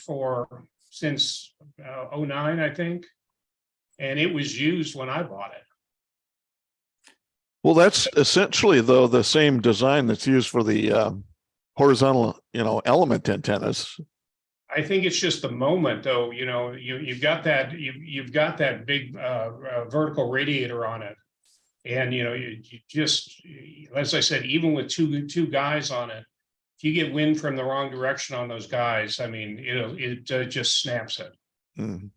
Speaker 7: since 09, I think, and it was used when I bought it.
Speaker 1: Well, that's essentially, though, the same design that's used for the horizontal, element antennas.
Speaker 7: I think it's just the moment, though. You've got that big vertical radiator on it, and you just, as I said, even with two guys on it, if you get wind from the wrong direction on those guys, I mean, it just snaps it.
Speaker 1: Mm.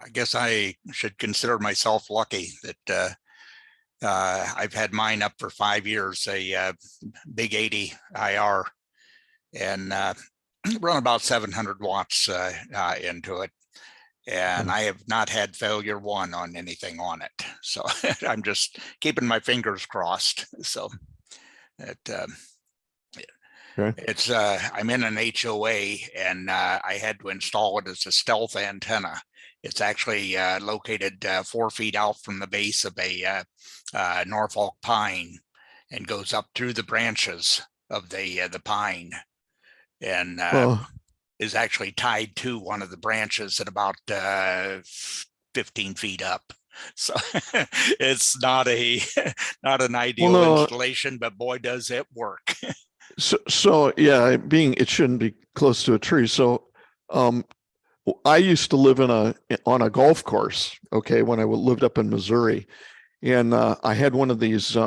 Speaker 8: I guess I should consider myself lucky that I've had mine up for 5 years, a big 80 IR, and run about 700 watts into it. And I have not had failure one on anything on it. So I'm just keeping my fingers crossed. So it's I'm in an HOA, and I had to install it as a stealth antenna. It's actually located 4 feet out from the base of a Norfolk pine, and goes up through the branches of the pine, and is actually tied to one of the branches at about 15 feet up. So it's not an ideal installation, but boy, does it work.
Speaker 1: So yeah, it shouldn't be close to a tree. So I used to live on a golf course, okay, when I lived up in Missouri, and I had one of these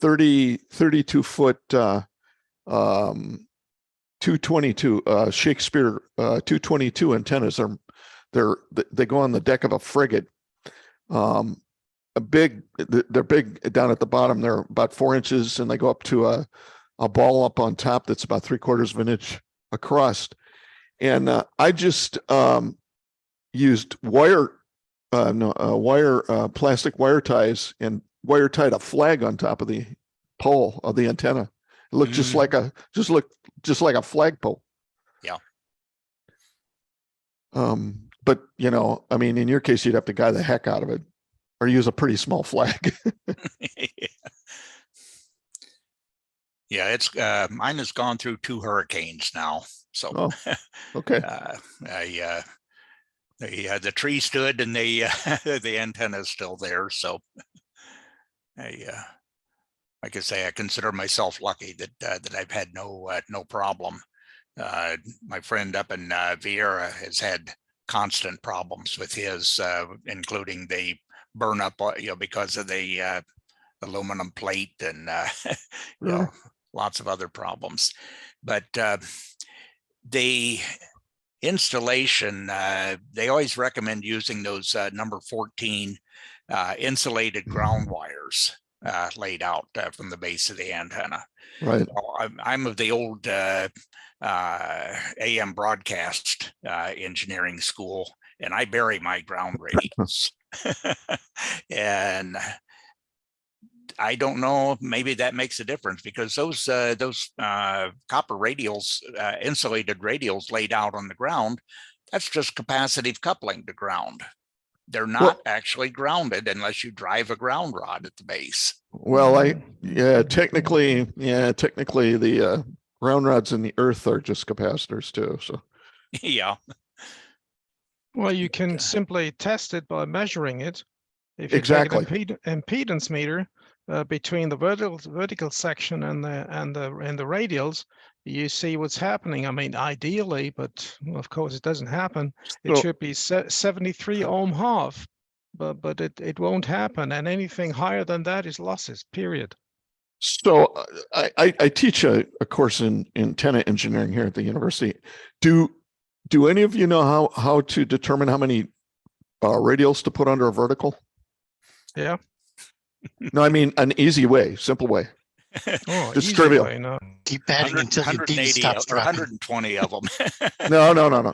Speaker 1: 32 foot 222 Shakespeare 222 antennas. They go on the deck of a frigate. They're big down at the bottom. They're about 4 inches, and they go up to a ball up on top that's about 3/4 of an inch across. And I just used plastic wire ties, and wire tied a flag on top of the pole of the antenna. It looked just like a flagpole.
Speaker 8: Yeah.
Speaker 1: But I mean, in your case, you'd have to guy the heck out of it, or use a pretty small flag.
Speaker 8: Yeah, it's mine has gone through 2 hurricanes now. So
Speaker 1: okay.
Speaker 8: The tree stood, and the antenna is still there. So like I say, I consider myself lucky that I've had no problem. My friend up in Vieira has had constant problems with his, including the burn up, because of the aluminum plate, and lots of other problems. But the installation, they always recommend using those number 14 insulated ground wires laid out from the base of the antenna.
Speaker 1: Right.
Speaker 8: I'm of the old AM broadcast engineering school, and I bury my ground radials. And I don't know, maybe that makes a difference, because those copper radials, insulated radials laid out on the ground, that's just capacitive coupling to ground. They're not actually grounded unless you drive a ground rod at the base.
Speaker 1: Well, technically the ground rods in the earth are just capacitors too. So
Speaker 8: yeah.
Speaker 14: Well, you can simply test it by measuring it. If you take an impedance meter between the vertical section and the radials, you see what's happening. I mean, ideally, but of course it doesn't happen. It should be 73 ohm half, but it won't happen, and anything higher than that is losses. Period.
Speaker 1: So I teach a course in antenna engineering here at the university. Do any of you know how to determine how many radials to put under a vertical?
Speaker 14: Yeah.
Speaker 1: No, I mean an easy way, simple way.
Speaker 14: Oh,
Speaker 1: Just
Speaker 14: easy
Speaker 1: trivial.
Speaker 14: way, no.
Speaker 23: Keep batting until your D
Speaker 8: 180
Speaker 23: stops
Speaker 8: or
Speaker 23: dropping.
Speaker 8: 120 of them.
Speaker 1: No.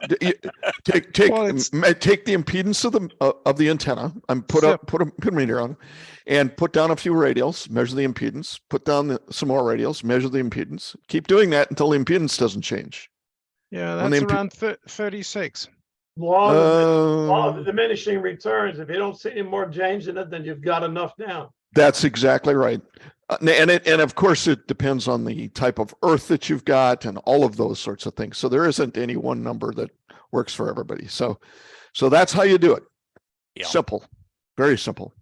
Speaker 1: Take
Speaker 14: Well, it's-
Speaker 1: take the impedance of the antenna and put a meter on, and put down a few radials. Measure the impedance. Put down some more radials. Measure the impedance. Keep doing that until the impedance doesn't change.
Speaker 14: Yeah,
Speaker 1: When
Speaker 14: that's
Speaker 1: the
Speaker 14: around 36.
Speaker 24: Law of
Speaker 1: Uh,
Speaker 24: diminishing returns. If you don't see any more change in it, then you've got enough down.
Speaker 1: That's exactly right. And of course it depends on the type of earth that you've got and all of those sorts of things. So there isn't any one number that works for everybody. So that's how you do it.
Speaker 8: Yeah.
Speaker 1: Simple, very simple.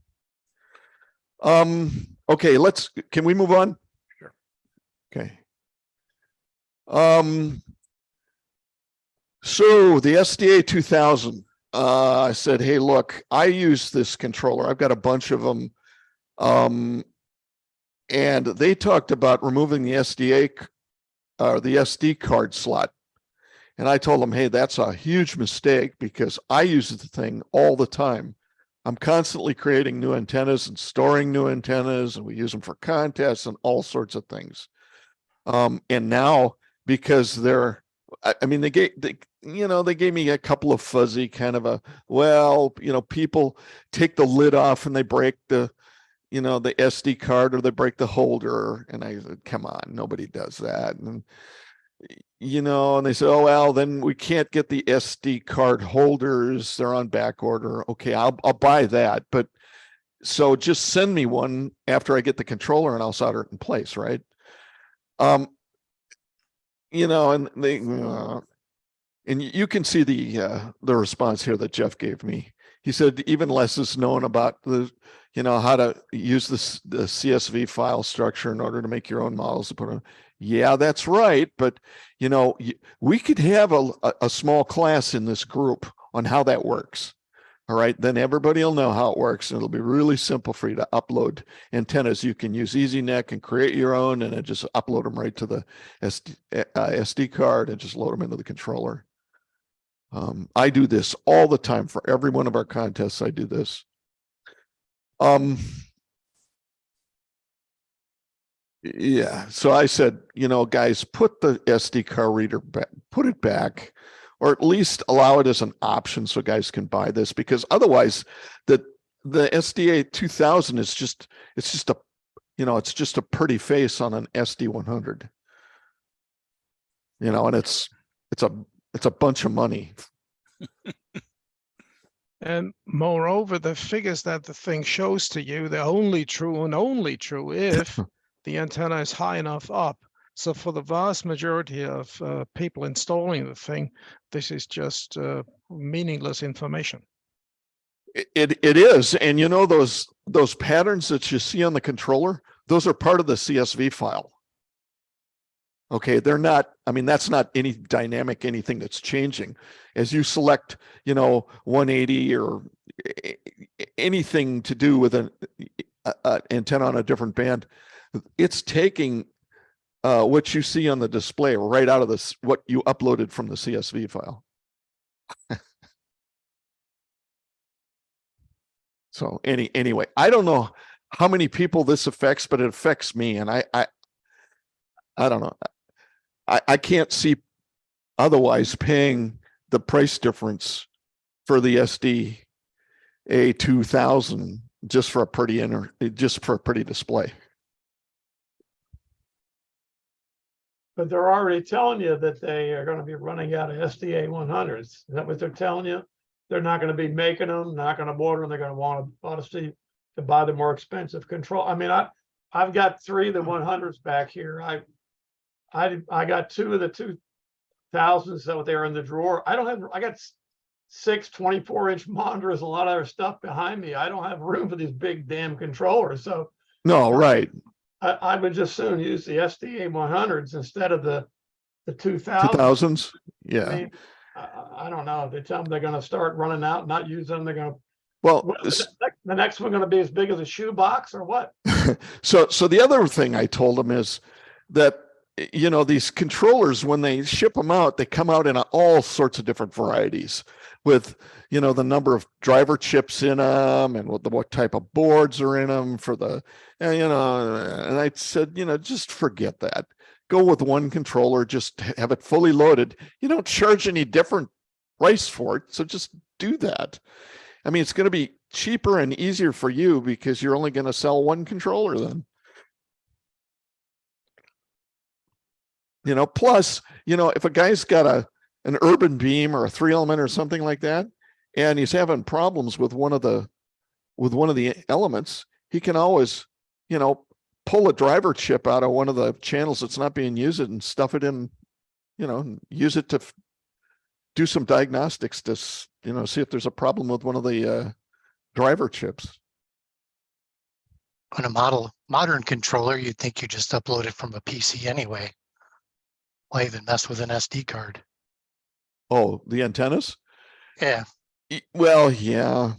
Speaker 1: Okay, can we move on?
Speaker 8: Sure.
Speaker 1: Okay. So the SDA 2000, I said, hey, look, I use this controller. I've got a bunch of them. And they talked about removing the the SD card slot. And I told them, hey, that's a huge mistake because I use the thing all the time. I'm constantly creating new antennas and storing new antennas, and we use them for contests and all sorts of things. And now, because they gave me a couple of fuzzy kind of people take the lid off and they break the SD card, or they break the holder. And I said, come on, nobody does that. And, and they said, oh, well, then we can't get the SD card holders. They're on back order. Okay, I'll buy that. But so just send me one after I get the controller and I'll solder it in place, right? And they, and you can see the response here that Jeff gave me. He said even less is known about how to use the CSV file structure in order to make your own models to put on. Yeah, that's right. But we could have a small class in this group on how that works. All right, then everybody will know how it works, and it'll be really simple for you to upload antennas. You can use EasyNet and create your own, and then just upload them right to the SD card and just load them into the controller. I do this all the time for every one of our contests. I do this. Yeah, so I said, guys, put the SD card reader back, put it back, or at least allow it as an option so guys can buy this, because otherwise the SDA 2000 is just a pretty face on an SD 100. And it's a bunch of money.
Speaker 14: And moreover, the figures that the thing shows to you, they're only true if the antenna is high enough up. So for the vast majority of people installing the thing, this is just meaningless information.
Speaker 1: It is. And those patterns that you see on the controller, those are part of the CSV file. Okay, they're not, that's not any dynamic, anything that's changing. As you select, 180 or anything to do with an antenna on a different band, it's taking what you see on the display right out of what you uploaded from the CSV file. So anyway, I don't know how many people this affects, but it affects me. And I don't know. I can't see otherwise paying the price difference for the SD A2000 just for a pretty display.
Speaker 24: But they're already telling you that they are going to be running out of SDA 100s. Is that what they're telling you? They're not going to be making them, not going to order them. They're going to want to buy the more expensive control. I've got 3 of the 100s back here. I got 2 of the 2000s that they're in the drawer. I got 6 24-inch monitors, a lot of other stuff behind me. I don't have room for these big damn controllers. So
Speaker 1: no, right.
Speaker 24: I would just soon use the SDA 100s instead of the 2000s.
Speaker 1: 2000s. Yeah.
Speaker 24: I don't know. They tell them they're going to start running out, not use them. They're going to.
Speaker 1: Well,
Speaker 24: the next one going to be as big as a shoebox or what?
Speaker 1: So the other thing I told them is that you know, these controllers, when they ship them out, they come out in all sorts of different varieties with, you know, the number of driver chips in them and what type of boards are in them for the, and, you know, and I said, you know, just forget that. Go with one controller, just have it fully loaded. You don't charge any different price for it. So just do that. I mean, it's going to be cheaper and easier for you because you're only going to sell one controller then. You know, plus, you know, if a guy's got an urban beam or a 3-element or something like that, and he's having problems with one of the elements, he can always, you know, pull a driver chip out of one of the channels that's not being used and stuff it in, you know, and use it to do some diagnostics to, you know, see if there's a problem with one of the driver chips.
Speaker 23: On a modern controller, you'd think you just upload it from a PC anyway. Why even mess with an SD card?
Speaker 1: Oh, the antennas?
Speaker 23: Yeah.
Speaker 1: Well, yeah.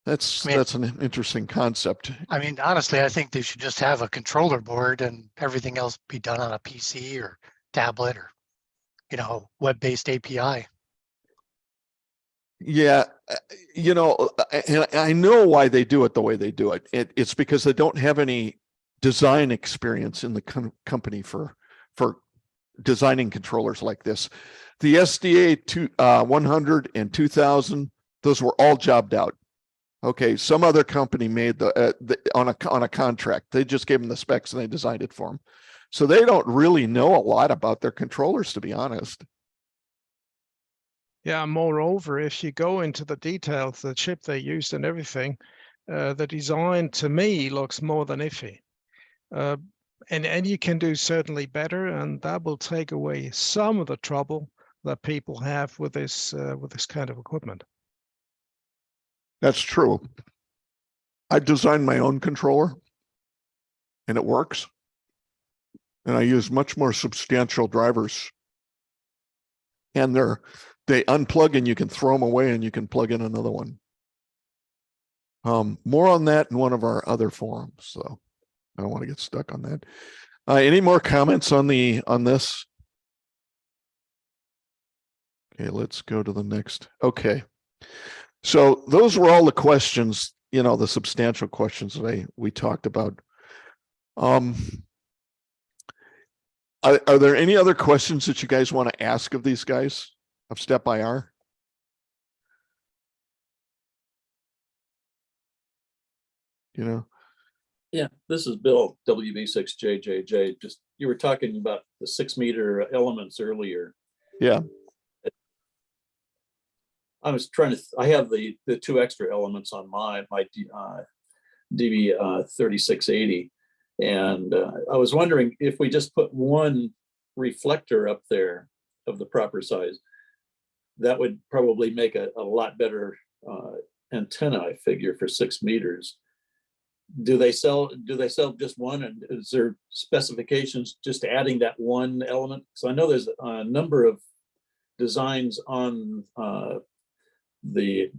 Speaker 1: That's
Speaker 23: I mean,
Speaker 1: that's an interesting concept.
Speaker 23: I mean, honestly, I think they should just have a controller board and everything else be done on a PC or tablet or, you know, web-based API.
Speaker 1: Yeah, you know, and I know why they do it the way they do it. It's because they don't have any design experience in the company for designing controllers like this. The SDA 100 and 2000, those were all jobbed out. Okay, some other company made on a contract. They just gave them the specs and they designed it for them. So they don't really know a lot about their controllers, to be honest.
Speaker 14: Yeah, moreover, if you go into the details, the chip they used and everything, the design to me looks more than iffy. And you can do certainly better, and that will take away some of the trouble that people have with this kind of equipment.
Speaker 1: That's true. I designed my own controller and it works. And I use much more substantial drivers. And they unplug and you can throw them away and you can plug in another one. More on that in one of our other forums. So I don't want to get stuck on that. Any more comments on this? Okay, let's go to the next. Okay. So those were all the questions, you know, the substantial questions that we talked about. Are there any other questions that you guys want to ask of these guys of StepIR? You know?
Speaker 9: Yeah, this is Bill, WB6JJJ. Just, you were talking about the 6-meter elements earlier.
Speaker 1: Yeah.
Speaker 9: I was trying to, I have the 2 extra elements on my DB 3680. And I was wondering if we just put one reflector up there of the proper size, that would probably make a lot better antenna, I figure, for 6 meters. Do they sell just one, and is there specifications just adding that one element? So I know there's a number of designs on the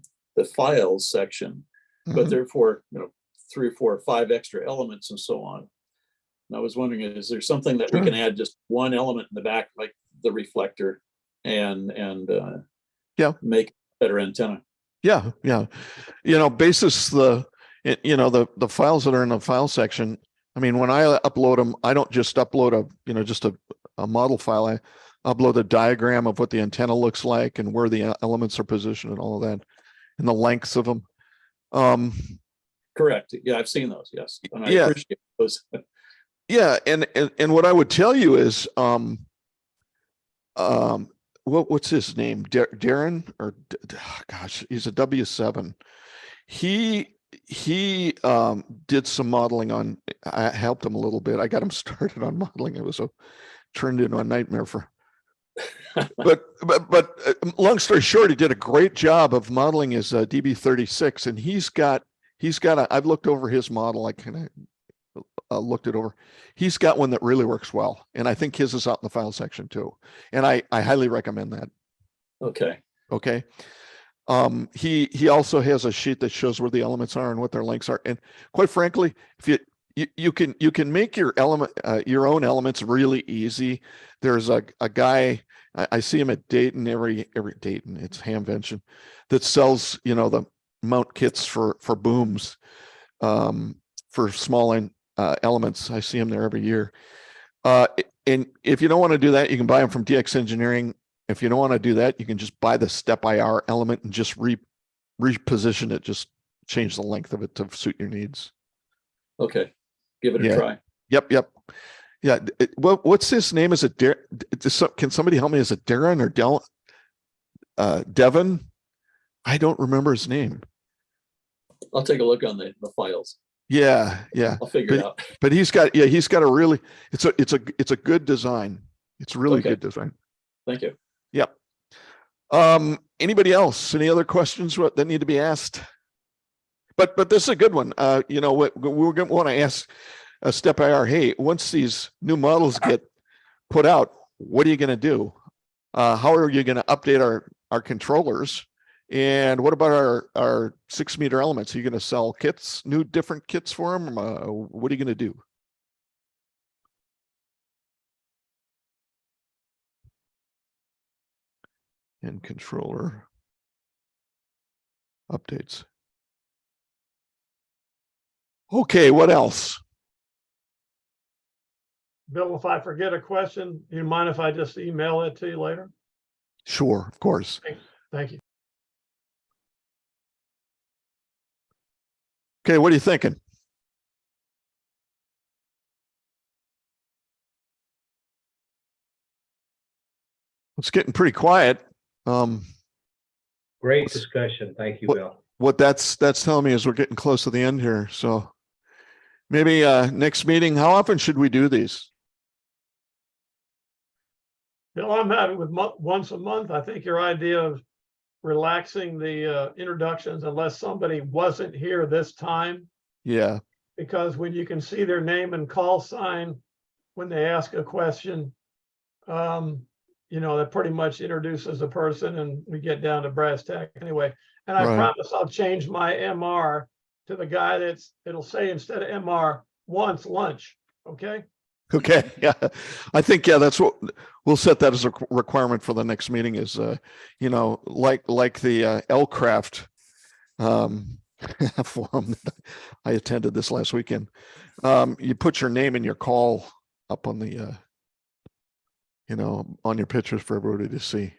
Speaker 9: files section, but they're for, you know, 3 or 4 or 5 extra elements and so on. And I was wondering, is there something that we can add just one element in the back, like the reflector, and
Speaker 1: yeah,
Speaker 9: make better antenna?
Speaker 1: Yeah, yeah. You know, basis the files that are in the file section. I mean, when I upload them, I don't just upload just a model file. I upload a diagram of what the antenna looks like and where the elements are positioned and all of that, and the lengths of them.
Speaker 9: Correct. Yeah, I've seen those. Yes, and I appreciate those.
Speaker 1: Yeah, and what I would tell you is, what's his name? Darren, or gosh, he's a W7. He did some modeling on. I helped him a little bit. I got him started on modeling. It was turned into a nightmare for. but long story short, he did a great job of modeling his DB36, and he's got I've looked over his model. I kind of looked it over. He's got one that really works well, and I think his is out in the file section too. And I highly recommend that.
Speaker 9: Okay.
Speaker 1: Okay. He also has a sheet that shows where the elements are and what their lengths are. And quite frankly, you can make your your own elements really easy. There's a guy, I see him at Dayton every Dayton, it's Hamvention, that sells, you know, the mount kits for booms, for small elements. I see him there every year. And if you don't want to do that, you can buy them from DX Engineering. If you don't want to do that, you can just buy the StepIR element and just reposition it, just change the length of it to suit your needs.
Speaker 9: Okay, give it a
Speaker 1: Yeah.
Speaker 9: try.
Speaker 1: Yep. Yeah. What's his name? Is it can somebody help me? Is it Darren or Devin? I don't remember his name.
Speaker 9: I'll take a look on the files.
Speaker 1: Yeah.
Speaker 9: I'll figure it out.
Speaker 1: But he's got a really, it's a good design. It's a really good design.
Speaker 9: Thank you.
Speaker 1: Yep. Anybody else? Any other questions that need to be asked? But this is a good one. You know, we're going to want to ask StepIR, hey, once these new models get put out, what are you going to do? How are you going to update our controllers? And what about our 6-meter elements? Are you going to sell kits, different kits for them? What are you going to do? And controller updates. Okay, what else?
Speaker 24: Bill, if I forget a question, you mind if I just email it to you later?
Speaker 1: Sure, of course.
Speaker 24: Thank you.
Speaker 1: Okay, what are you thinking? It's getting pretty quiet.
Speaker 21: Great discussion. Thank you, Bill.
Speaker 1: What that's telling me is we're getting close to the end here. So maybe next meeting, how often should we do these?
Speaker 24: Bill, I'm happy with once a month. I think your idea of relaxing the introductions, unless somebody wasn't here this time,
Speaker 1: Yeah.
Speaker 24: because when you can see their name and call sign when they ask a question, you know, that pretty much introduces a person and we get down to brass tack anyway. And I promise I'll change my MR to the guy it'll say instead of MR, wants lunch. Okay.
Speaker 1: Okay. Yeah. I think, that's what we'll set that as a requirement for the next meeting is, you know, like the L-Craft forum that I attended this last weekend. You put your name and your call up on the, you know, on your pictures for everybody to see.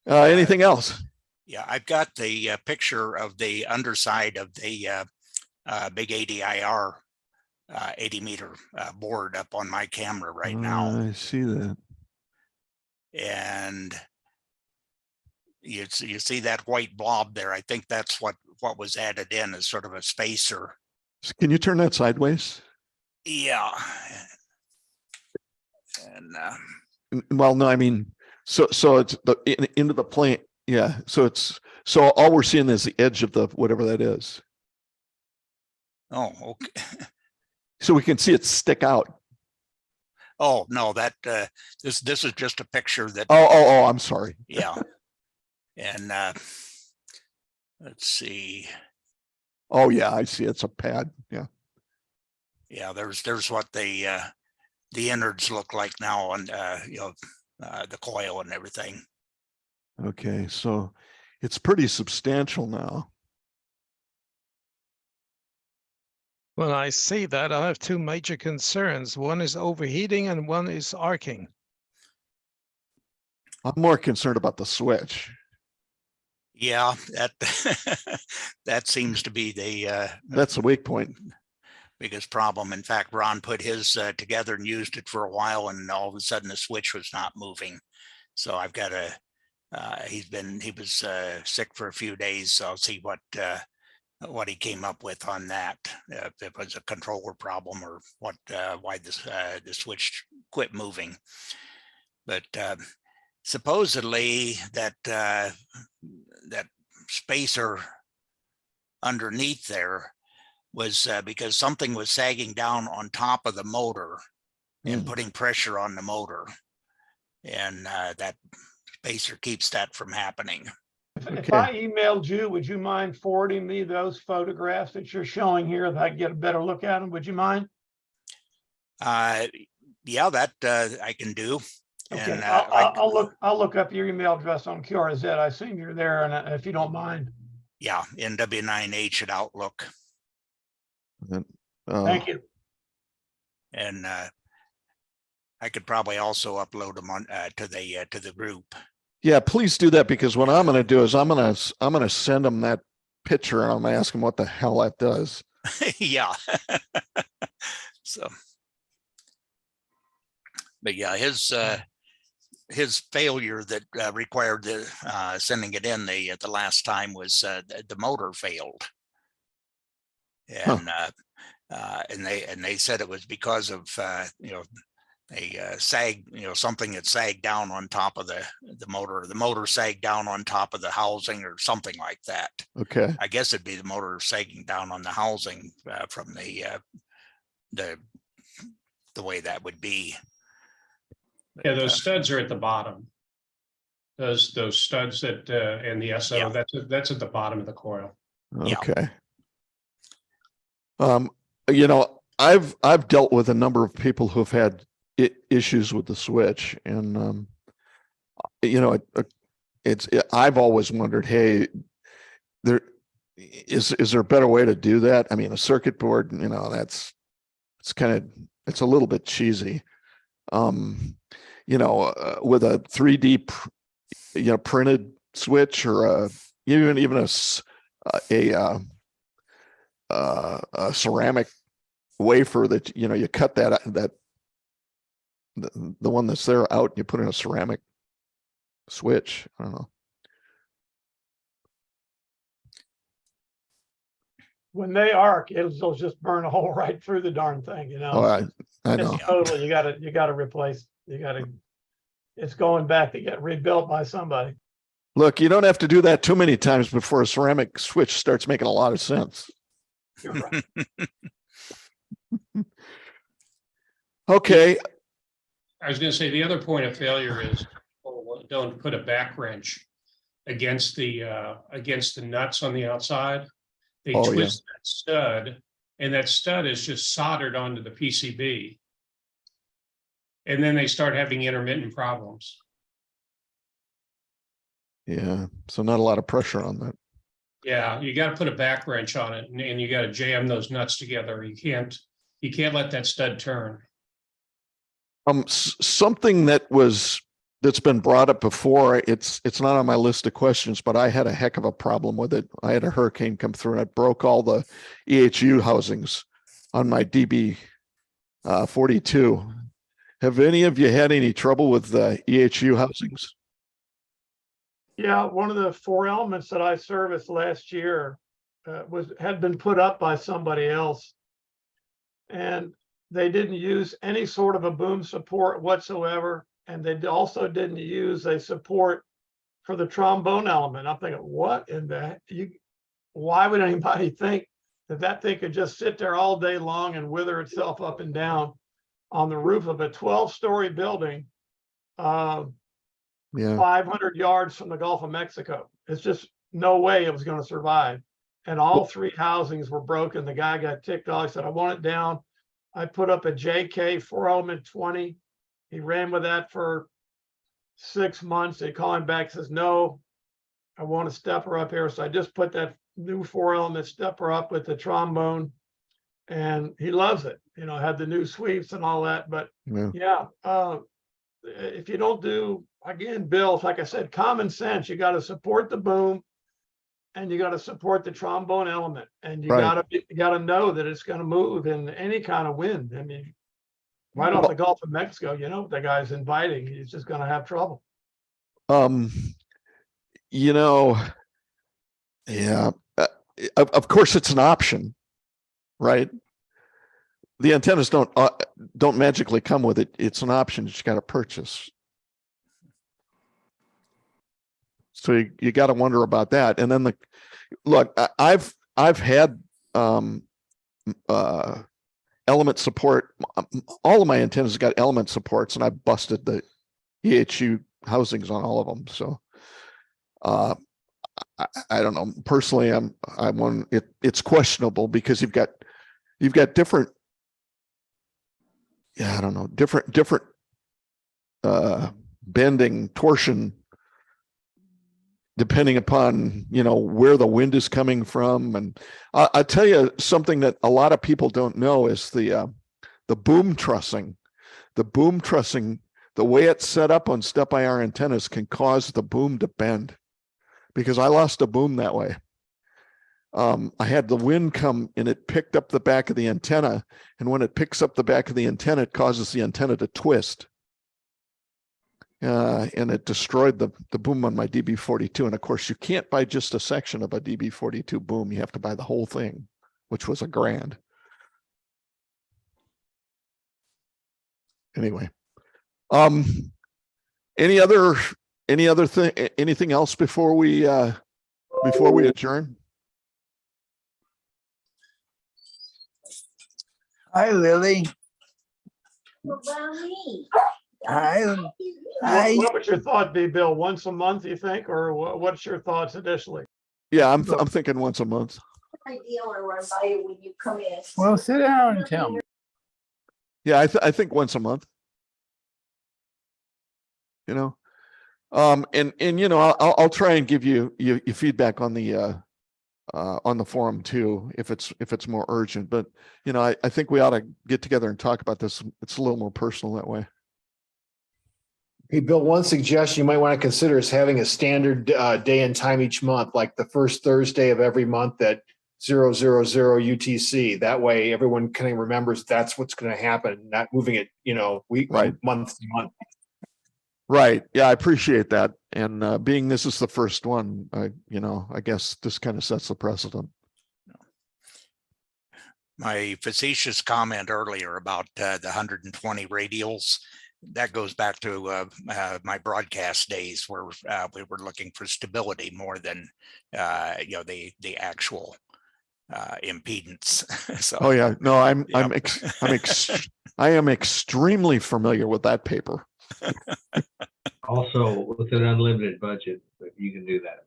Speaker 1: Anything else?
Speaker 8: Yeah, I've got the picture of the underside of the big ADIR 80-meter board up on my camera right now.
Speaker 1: I see that.
Speaker 8: And you see that white blob there. I think that's what was added in as sort of a spacer.
Speaker 1: Can you turn that sideways?
Speaker 8: Yeah. And
Speaker 1: well, no, I mean, so it's into the plane. Yeah. So all we're seeing is the edge of the whatever that is.
Speaker 8: Oh, okay.
Speaker 1: So we can see it stick out.
Speaker 8: Oh no, that this is just a picture that.
Speaker 1: Oh, I'm sorry.
Speaker 8: Yeah. And let's see.
Speaker 1: Oh yeah, I see. It's a pad. Yeah.
Speaker 8: Yeah, there's what the innards look like now on you know, the coil and everything.
Speaker 1: Okay, so it's pretty substantial now.
Speaker 14: When I see that, I have two major concerns. One is overheating and one is arcing.
Speaker 1: I'm more concerned about the switch.
Speaker 8: Yeah, that that seems to be the
Speaker 1: that's the weak point.
Speaker 8: Biggest problem. In fact, Ron put his together and used it for a while, and all of a sudden the switch was not moving. So I've got to. He was sick for a few days, so I'll see what he came up with on that. If it was a controller problem or what, why the switch quit moving. But supposedly that spacer underneath there was because something was sagging down on top of the motor and putting pressure on the motor, and that spacer keeps that from happening.
Speaker 24: If
Speaker 1: Okay.
Speaker 24: I emailed you, would you mind forwarding me those photographs that you're showing here that I can get a better look at them? Would you mind?
Speaker 8: Yeah, that I can do.
Speaker 24: Okay,
Speaker 8: And
Speaker 24: I'll look up your email address on QRZ. I assume you're there, and if you don't mind.
Speaker 8: yeah, NW9H at Outlook.
Speaker 24: Thank you.
Speaker 8: And I could probably also upload them on to the group.
Speaker 1: Yeah, please do that, because what I'm going to do is I'm going to send them that picture and I'm going to ask them what the hell that does.
Speaker 8: Yeah. So, but yeah, his failure that required the sending it in the last time was the motor failed, and and they said it was because of a sag, something that sagged down on top of the motor. The motor sagged down on top of the housing or something like that.
Speaker 1: Okay.
Speaker 8: I guess it'd be the motor sagging down on the housing from the way that would be.
Speaker 7: Yeah, those studs are at the bottom. Those studs that and the SO,
Speaker 8: Yeah.
Speaker 7: that's at the bottom of the coil.
Speaker 1: Okay. I've dealt with a number of people who've had issues with the switch, and I've always wondered, hey, is there a better way to do that? I mean, a circuit board, it's a little bit cheesy. With a 3D printed switch, or even a ceramic wafer that you cut the one that's there out and you put in a ceramic switch. I don't know.
Speaker 24: When they arc, it'll just burn a hole right through the darn thing.
Speaker 1: Oh, I know.
Speaker 24: It's totally, you gotta replace, it's going back to get rebuilt by somebody.
Speaker 1: Look, you don't have to do that too many times before a ceramic switch starts making a lot of sense.
Speaker 24: You're right.
Speaker 1: Okay.
Speaker 7: I was going to say the other point of failure is don't put a back wrench against the nuts on the outside. They twist that stud, and that stud is just soldered onto the PCB. And then they start having intermittent problems.
Speaker 1: Yeah, so not a lot of pressure on that.
Speaker 7: Yeah, you got to put a back wrench on it, and you got to jam those nuts together. You can't let that stud turn.
Speaker 1: Something that's been brought up before, it's not on my list of questions, but I had a heck of a problem with it. I had a hurricane come through and it broke all the EHU housings on my DB 42. Have any of you had any trouble with the EHU housings?
Speaker 24: Yeah, one of the 4 elements that I serviced last year had been put up by somebody else, and they didn't use any sort of a boom support whatsoever, and they also didn't use a support for the trombone element. I'm thinking, what in the why would anybody think that thing could just sit there all day long and wither itself up and down on the roof of a 12-story building? 500 yards from the Gulf of Mexico. It's just no way it was going to survive. And all 3 housings were broken. The guy got ticked off. He said, I want it down. I put up a JK 4-element 20. He ran with that for 6 months. They call him back, says, no, I want a stepper up here. So I just put that new 4-element stepper up with the trombone, and he loves it. Had the new sweeps and all that. But if you don't do, again, Bill, like I said, common sense, you got to support the boom and you got to support the trombone element, and you got to know that it's going to move in any kind of wind. I mean, right off the Gulf of Mexico, the guy's inviting, he's just going to have trouble.
Speaker 1: Yeah, of course it's an option, right? The antennas don't magically come with it. It's an option that you got to purchase. So you got to wonder about that. And then look, I've had element support. All of my antennas got element supports, and I busted the EHU housings on all of them. So I don't know. Personally, it's questionable because you've got different, I don't know, different bending, torsion, depending upon, where the wind is coming from. And I'll tell you something that a lot of people don't know is the boom trussing. The boom trussing, the way it's set up on StepPIR antennas can cause the boom to bend, because I lost a boom that way. I had the wind come and it picked up the back of the antenna. And when it picks up the back of the antenna, it causes the antenna to twist. And it destroyed the boom on my DB42. And of course, you can't buy just a section of a DB42 boom. You have to buy the whole thing, which was $1,000. Anyway, anything else before we adjourn?
Speaker 11: Hi, Lily. Hi.
Speaker 24: What would your thought be, Bill? Once a month, you think, or what's your thoughts initially?
Speaker 1: Yeah, I'm thinking once a month.
Speaker 11: Idea want to run by you when you come in. Well, sit down and tell me.
Speaker 1: Yeah, I think once a month. And I'll try and give you feedback on the forum too, if it's more urgent. But I think we ought to get together and talk about this. It's a little more personal that way.
Speaker 15: Hey, Bill, one suggestion you might want to consider is having a standard day and time each month, like the first Thursday of every month at 000 UTC. That way everyone kind of remembers that's what's going to happen, not moving it, week,
Speaker 1: right,
Speaker 15: month to month.
Speaker 1: Right. Yeah, I appreciate that. And being this is the first one, I guess this kind of sets the precedent.
Speaker 8: My facetious comment earlier about the 120 radials, that goes back to my broadcast days where we were looking for stability more than the actual impedance. So,
Speaker 1: oh yeah, no, I am extremely familiar with that paper.
Speaker 21: Also, with an unlimited budget, you can do that.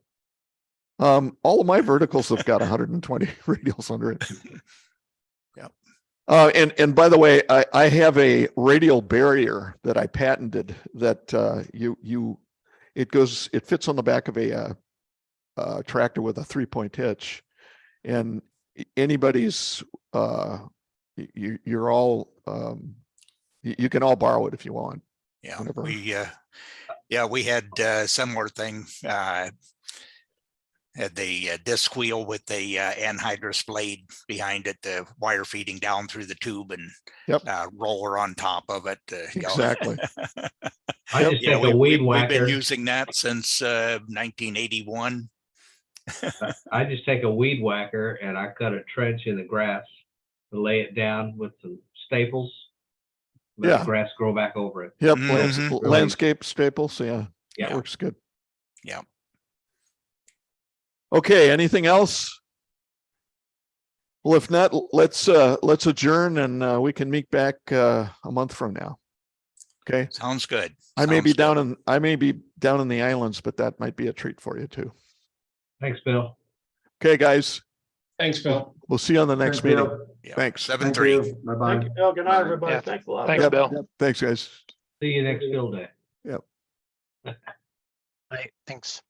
Speaker 1: All of my verticals have got 120 radials under it.
Speaker 8: Yep.
Speaker 1: And by the way, I have a radial barrier that I patented that it fits on the back of a tractor with a 3-point hitch, and anybody's you're all you can all borrow it if you want.
Speaker 8: Yeah,
Speaker 1: whenever.
Speaker 8: we had similar thing. Had the disc wheel with the anhydrous blade behind it, the wire feeding down through the tube, and roller on top of it.
Speaker 1: Exactly.
Speaker 21: I just take a weed whacker.
Speaker 8: We've been using that since 1981.
Speaker 21: I just take a weed whacker and I cut a trench in the grass and lay it down with some staples. Let the grass grow back over it.
Speaker 1: Yep.
Speaker 21: Really,
Speaker 1: Landscape staples. Yeah. That works good.
Speaker 8: Yeah.
Speaker 1: Okay. Anything else? Well, if not, let's adjourn and we can meet back a month from now. Okay.
Speaker 8: Sounds good.
Speaker 1: I may be down in the islands, but that might be a treat for you too.
Speaker 21: Thanks, Bill.
Speaker 1: Okay, guys.
Speaker 7: Thanks, Bill.
Speaker 1: We'll see you on the next meeting.
Speaker 8: Yeah.
Speaker 1: Thanks.
Speaker 8: 7-3.
Speaker 2: Bye-bye.
Speaker 24: Thank you, Bill. Good night, everybody.
Speaker 6: Yeah.
Speaker 24: Thanks a lot.
Speaker 6: Thanks, Bill.
Speaker 1: Yep. Thanks, guys.
Speaker 21: See you next Bill Day.
Speaker 1: Yep.
Speaker 23: Right, thanks.